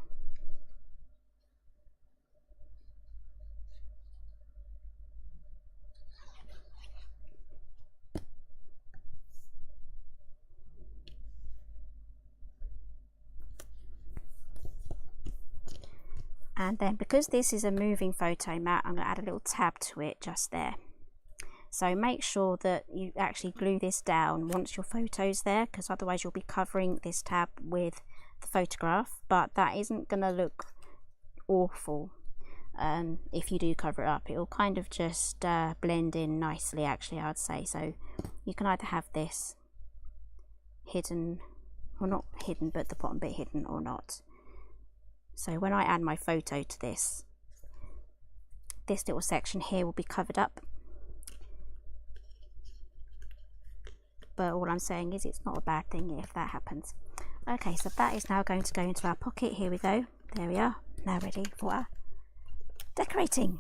And then because this is a moving photo mat, I'm going to add a little tab to it just there. So make sure that you actually glue this down once your photo's there, because otherwise you'll be covering this tab with the photograph, but that isn't going to look awful. If you do cover it up, it will kind of just blend in nicely, actually, I'd say. So you can either have this hidden, or not hidden, but the bottom bit hidden, or not. So when I add my photo to this little section here will be covered up, but all I'm saying is it's not a bad thing if that happens. Okay, so that is now going to go into our pocket. Here we go, there we are, now ready for our decorating.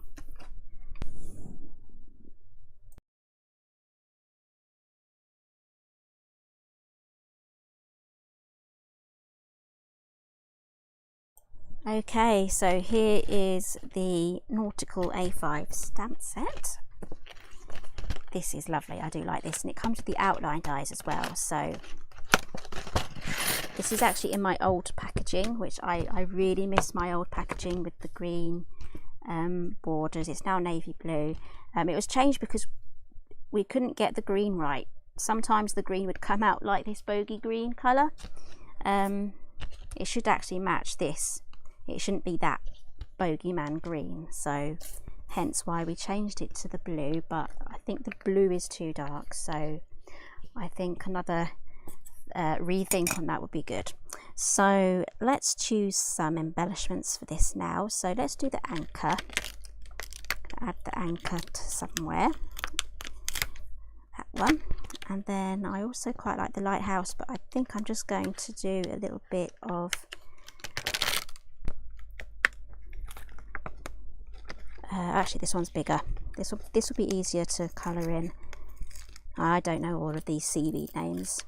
Okay, so here is the Nautical A5 stamp set. This is lovely, I do like this, and it comes with the outline dies as well. So this is actually in my old packaging, which I really miss my old packaging with the green borders. It's now navy blue. It was changed because we couldn't get the green right. Sometimes the green would come out like this bogey green colour. It should actually match this. It shouldn't be that bogeyman green, so hence why we changed it to the blue, but I think the blue is too dark, so I think another rethink on that would be good. So let's choose some embellishments for this now. So let's do the anchor. Add the anchor to somewhere, that one, and then I also quite like the lighthouse, but I think I'm just going to do a little bit of actually this one's bigger. This will be easier to colour in. I don't know all of these seaweed names.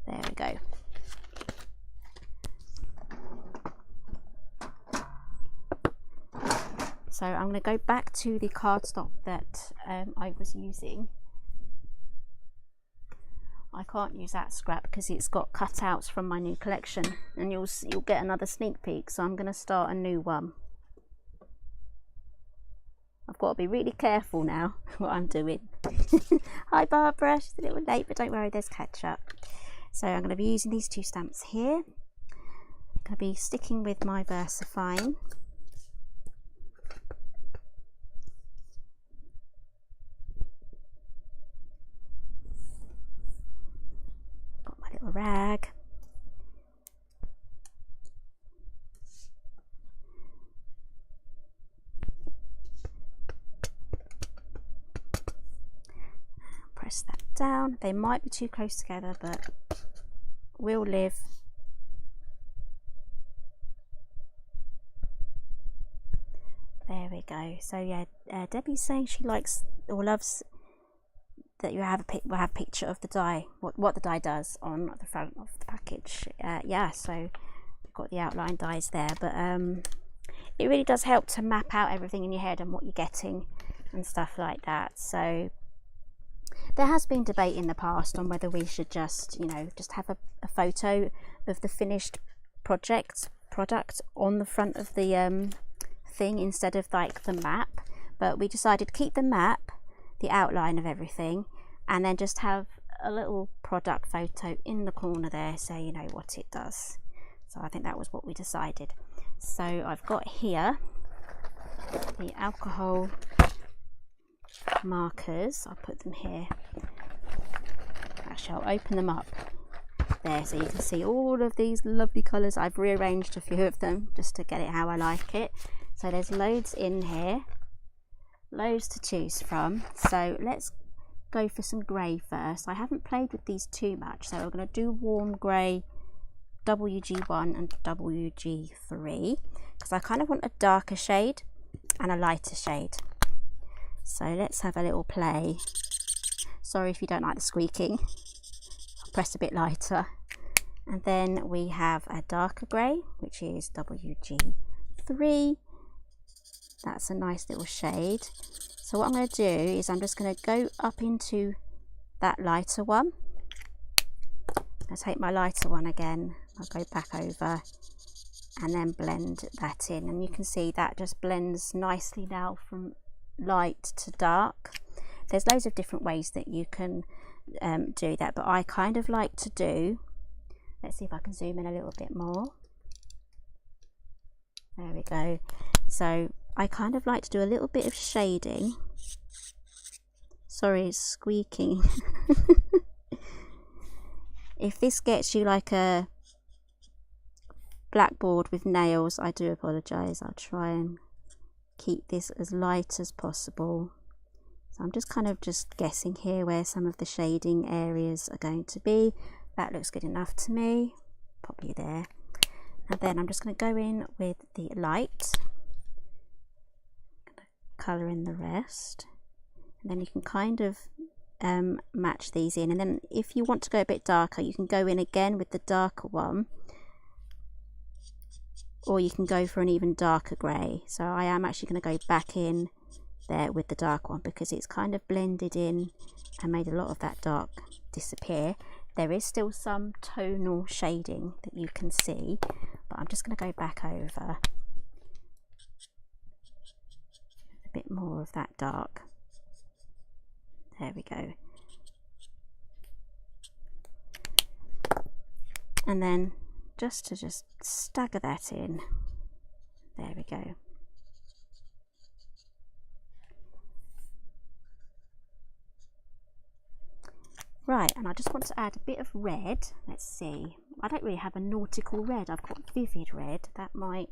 There we go. So I'm going to go back to the cardstock that I was using. I can't use that scrap because it's got cutouts from my new collection, and you'll get another sneak peek. So I'm going to start a new one. I've got to be really careful now what I'm doing. Hi Barbara, she's a little late, but don't worry, there's ketchup. So I'm going to be using these two stamps here. I'm going to be sticking with my VersaFine. Got my little rag. Press that down. They might be too close together, but we'll live. There we go. So yeah, Debbie's saying she likes or loves that you have a picture of the die, what the die does on the front of the package. Yeah, so you've got the outline dies there, but it really does help to map out everything in your head and what you're getting and stuff like that. So there has been debate in the past on whether we should just have a photo of the finished product on the front of the thing instead of like the map, but we decided to keep the map, the outline of everything, and then just have a little product photo in the corner there so you know what it does. So I think that was what we decided. So I've got here the alcohol markers. I'll put them here. Actually, I'll open them up there so you can see all of these lovely colours. I've rearranged a few of them just to get it how I like it. So there's loads in here, loads to choose from. So let's go for some grey first. I haven't played with these too much, so we're going to do warm grey, WG1 and WG3, because I kind of want a darker shade and a lighter shade. So let's have a little play. Sorry if you don't like the squeaking. I'll press a bit lighter. And then we have a darker grey, which is WG3. That's a nice little shade. So what I'm going to do is I'm just going to go up into that lighter one. I'll take my lighter one again. I'll go back over and then blend that in, and you can see that just blends nicely now from light to dark. There's loads of different ways that you can do that, but I kind of like to do, let's see if I can zoom in a little bit more. There we go. So I kind of like to do a little bit of shading. Sorry, it's squeaking. If this gets you like a blackboard with nails, I do apologise. I'll try and keep this as light as possible. So I'm just kind of just guessing here where some of the shading areas are going to be. That looks good enough to me. Probably there. And then I'm just going to go in with the light. Colour in the rest. And then you can kind of match these in, and then if you want to go a bit darker, you can go in again with the darker one, or you can go for an even darker grey. So I am actually going to go back in there with the dark one, because it's kind of blended in and made a lot of that dark disappear. There is still some tonal shading that you can see, but I'm just going to go back over a bit more of that dark. There we go. And then just stagger that in. There we go. Right, and I just want to add a bit of red. Let's see. I don't really have a nautical red. I've got vivid red. That might...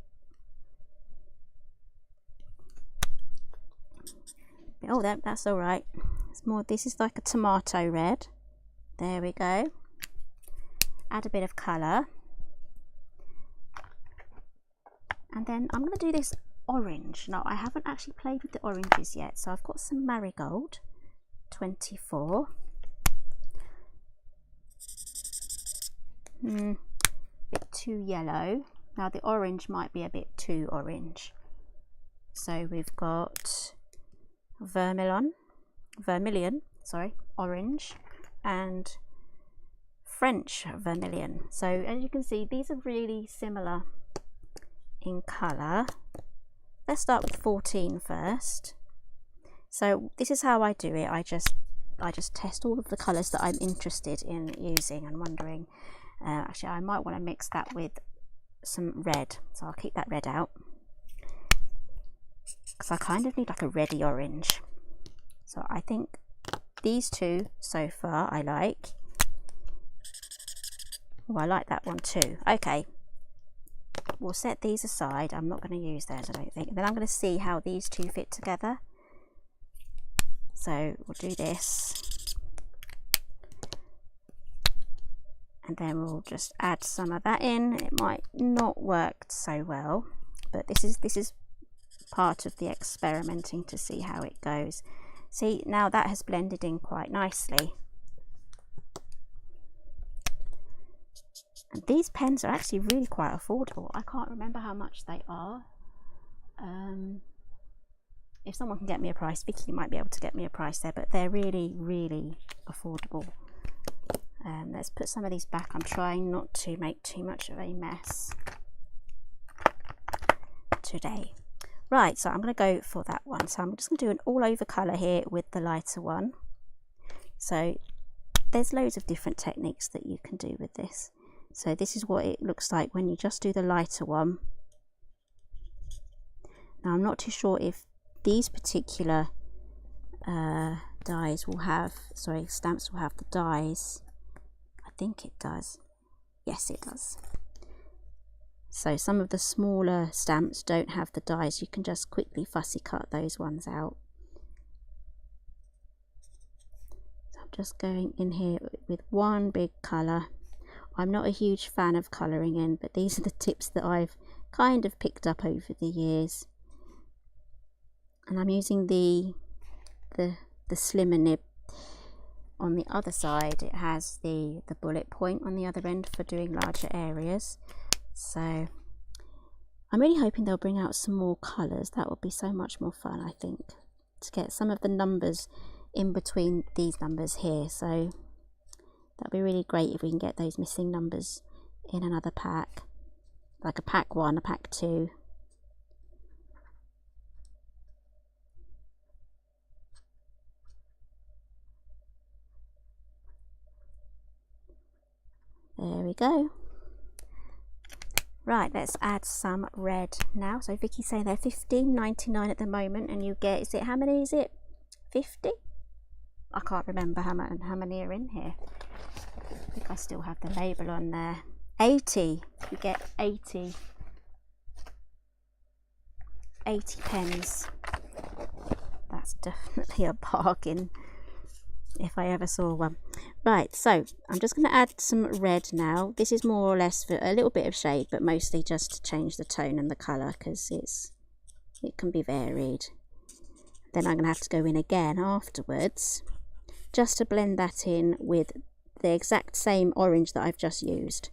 Oh, that's all right. It's more, this is like a tomato red. There we go. Add a bit of colour. And then I'm going to do this orange. Now, I haven't actually played with the oranges yet, so I've got some Marigold 24. A bit too yellow. Now, the orange might be a bit too orange. So we've got vermilion, orange, and French vermilion. So as you can see, these are really similar in colour. Let's start with 14 first. So this is how I do it. I just test all of the colours that I'm interested in using and wondering, actually I might want to mix that with some red, so I'll keep that red out, because I kind of need like a reddy orange. So I think these two so far I like. Oh, I like that one too. Okay, we'll set these aside. I'm not going to use those, I don't think. And then I'm going to see how these two fit together. So we'll do this, and then we'll just add some of that in. It might not work so well, but this is part of the experimenting to see how it goes. See, now that has blended in quite nicely. And these pens are actually really quite affordable. I can't remember how much they are. If someone can get me a price, Vicky might be able to get me a price there, but they're really, really affordable. Let's put some of these back. I'm trying not to make too much of a mess today. Right, so I'm going to go for that one. So I'm just going to do an all over colour here with the lighter one. So there's loads of different techniques that you can do with this. So this is what it looks like when you just do the lighter one. Now I'm not too sure if these particular stamps will have the dies. I think it does. Yes, it does. So some of the smaller stamps don't have the dies. You can just quickly fussy cut those ones out. So I'm just going in here with one big colour. I'm not a huge fan of colouring in, but these are the tips that I've kind of picked up over the years. And I'm using the slimmer nib. On the other side it has the bullet point on the other end for doing larger areas. So I'm really hoping they'll bring out some more colours. That would be so much more fun, I think, to get some of the numbers in between these numbers here. So that'd be really great if we can get those missing numbers in another pack. like a pack 1, a pack 2. There we go. Right, let's add some red now. So Vicky's saying they're $15.99 at the moment, and you get, is it, how many is it? 50? I can't remember how many are in here. I think I still have the label on there. 80. You get 80 pens. That's definitely a bargain if I ever saw one. Right, so I'm just going to add some red now. This is more or less for a little bit of shade, but mostly just to change the tone and the colour, because it can be varied. Then I'm going to have to go in again afterwards just to blend that in with the exact same orange that I've just used.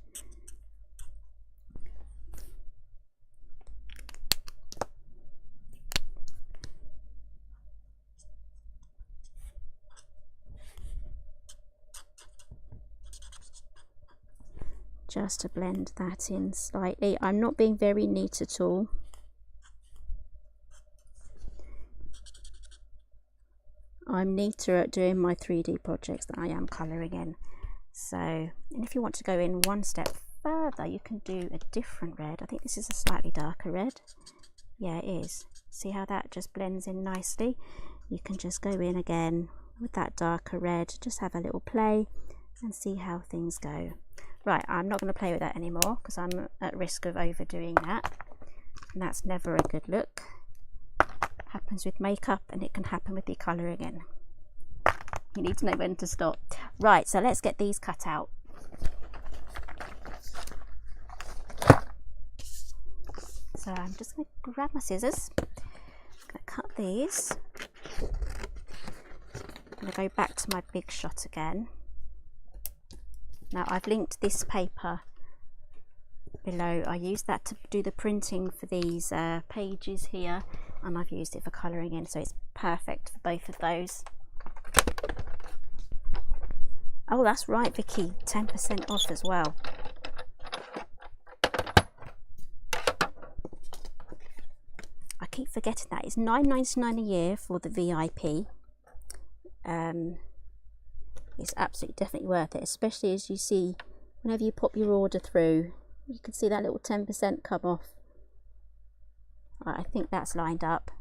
Just to blend that in slightly. I'm not being very neat at all. I'm neater at doing my 3D projects than I am colouring in. So, and if you want to go in one step further, you can do a different red. I think this is a slightly darker red. Yeah, it is. See how that just blends in nicely? You can just go in again with that darker red, just have a little play and see how things go. Right, I'm not going to play with that anymore because I'm at risk of overdoing that, and that's never a good look. Happens with makeup, and it can happen with your colouring in. You need to know when to stop. Right, so let's get these cut out. So I'm just going to grab my scissors. I'm going to cut these. I'm going to go back to my big shot again. Now I've linked this paper below. I used that to do the printing for these pages here, and I've used it for colouring in, so it's perfect for both of those. Oh, that's right, Vicky, 10% off as well. I keep forgetting that. It's $9.99 a year for the VIP. It's absolutely definitely worth it, especially as you see whenever you pop your order through, you can see that little 10% come off. Right, I think that's lined up.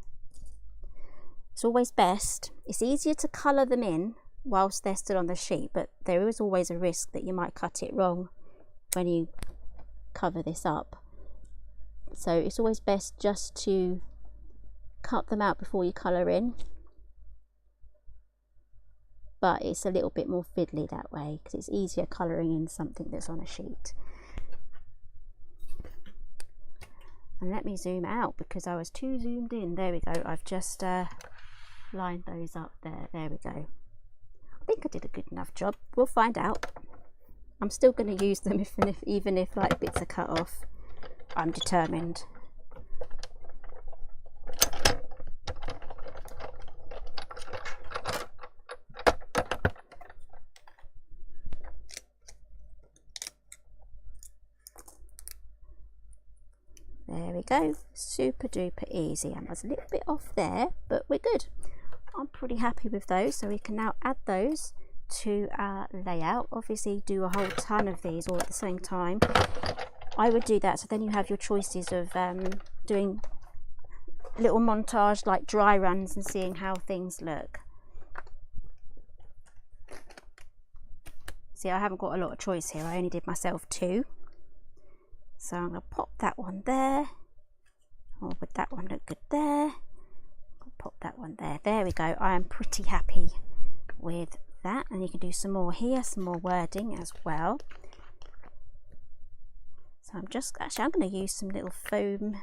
It's always best. It's easier to colour them in whilst they're still on the sheet, but there is always a risk that you might cut it wrong when you cover this up. So it's always best just to cut them out before you colour in. But it's a little bit more fiddly that way because it's easier colouring in something that's on a sheet. And let me zoom out because I was too zoomed in. There we go. I've just lined those up there. There we go. I think I did a good enough job. We'll find out. I'm still going to use them even if like bits are cut off. I'm determined. There we go, super duper easy. I was a little bit off there, but we're good. I'm pretty happy with those, so we can now add those to our layout. Obviously do a whole ton of these all at the same time. I would do that, so then you have your choices of doing little montage like dry runs and seeing how things look. See, I haven't got a lot of choice here. I only did myself 2. So I'm going to pop that one there. Oh, would that one look good there? I'll pop that one there. There we go. I am pretty happy with that. And you can do some more here, some more wording as well. So I'm going to use some little foam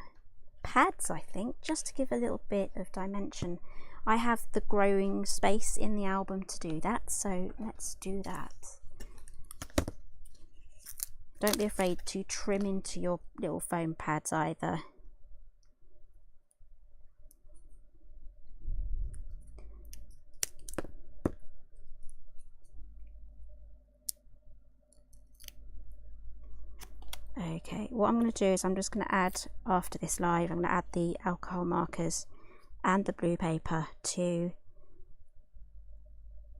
pads, I think, just to give a little bit of dimension. I have the growing space in the album to do that, so let's do that. Don't be afraid to trim into your little foam pads either. Okay, what I'm going to do is I'm just going to add, after this live, I'm going to add the alcohol markers and the blue paper to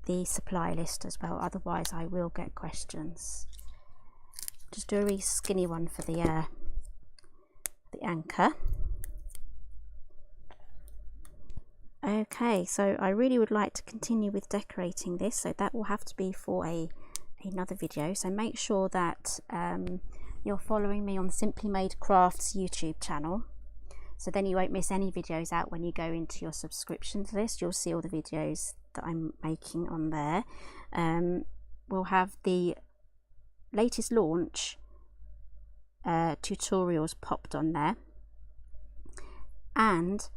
the supply list as well, otherwise I will get questions. Just do a really skinny one for the anchor. Okay, so I really would like to continue with decorating this, so that will have to be for another video. So make sure that you're following me on Simply Made Crafts YouTube channel, so then you won't miss any videos out. When you go into your subscriptions list, you'll see all the videos that I'm making on there. We'll have the latest launch tutorials popped on there, and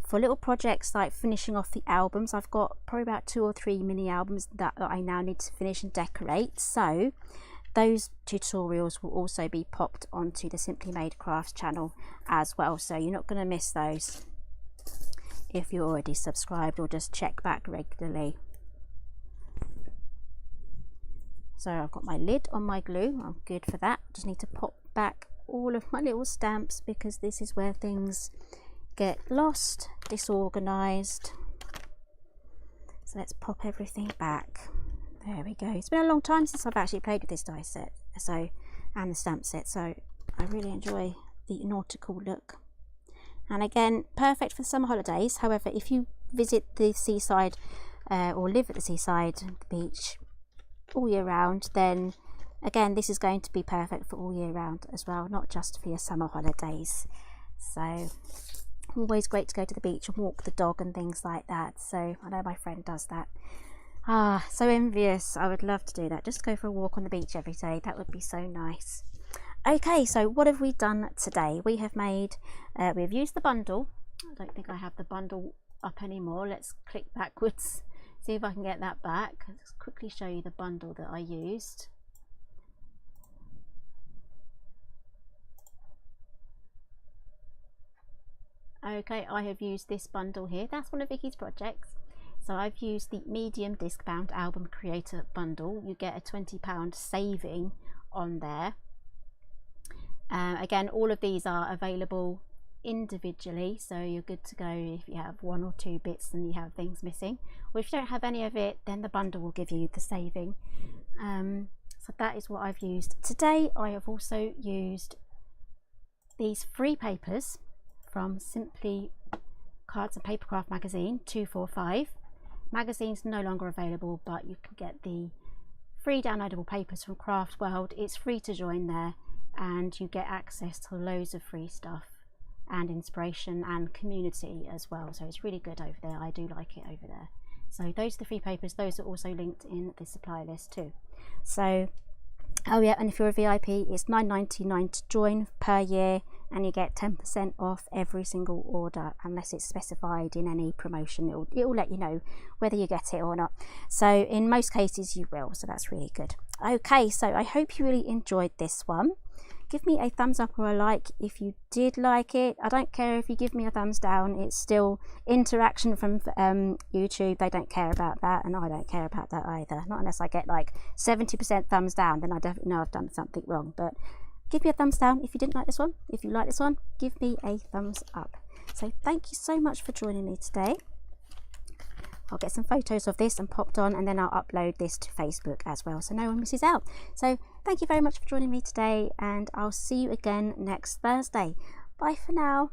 for little projects like finishing off the albums, I've got probably about 2 or 3 mini albums that I now need to finish and decorate, so those tutorials will also be popped onto the Simply Made Crafts channel as well, so you're not going to miss those if you're already subscribed, or just check back regularly. So I've got my lid on my glue, I'm good for that. Just need to pop back all of my little stamps, because this is where things get lost, disorganized. So let's pop everything back. There we go. It's been a long time since I've actually played with this die set, so, and the stamp set, so I really enjoy the nautical look. And again, perfect for the summer holidays. However, if you visit the seaside or live at the seaside, the beach, all year round, then again this is going to be perfect for all year round as well, not just for your summer holidays. So always great to go to the beach and walk the dog and things like that. So I know my friend does that. Ah, so envious. I would love to do that, just go for a walk on the beach every day. That would be so nice. Okay, so what have we done today? We have made we've used the bundle. I don't think I have the bundle up anymore. Let's click backwards, see if I can get that back. I'll just quickly show you the bundle that I used. Okay, I have used this bundle here. That's one of Vicky's projects. So I've used the medium Discbound album creator bundle. You get a £20 saving on there. Again, all of these are available individually, so you're good to go if you have 1 or 2 bits and you have things missing, or if you don't have any of it, then the bundle will give you the saving. So that is what I've used today. I have also used these free papers from Simply Cards and Papercraft magazine 245. Magazine's no longer available, but you can get the free downloadable papers from Craft World. It's free to join there, and you get access to loads of free stuff and inspiration and community as well, so it's really good over there. I do like it over there. So those are the free papers. Those are also linked in the supply list too. So oh yeah, and if you're a VIP, it's £9.99 to join per year, and you get 10% off every single order unless it's specified in any promotion. It will let you know whether you get it or not. So in most cases you will, so that's really good. Okay, so I hope you really enjoyed this one. Give me a thumbs up or a like if you did like it. I don't care if you give me a thumbs down, it's still interaction from YouTube. They don't care about that, and I don't care about that either. Not unless I get like 70% thumbs down, then I definitely know I've done something wrong. But give me a thumbs down if you didn't like this one. If you like this one, give me a thumbs up. So thank you so much for joining me today. I'll get some photos of this and popped on, and then I'll upload this to Facebook as well, so no one misses out. So thank you very much for joining me today, and I'll see you again next Thursday. Bye for now.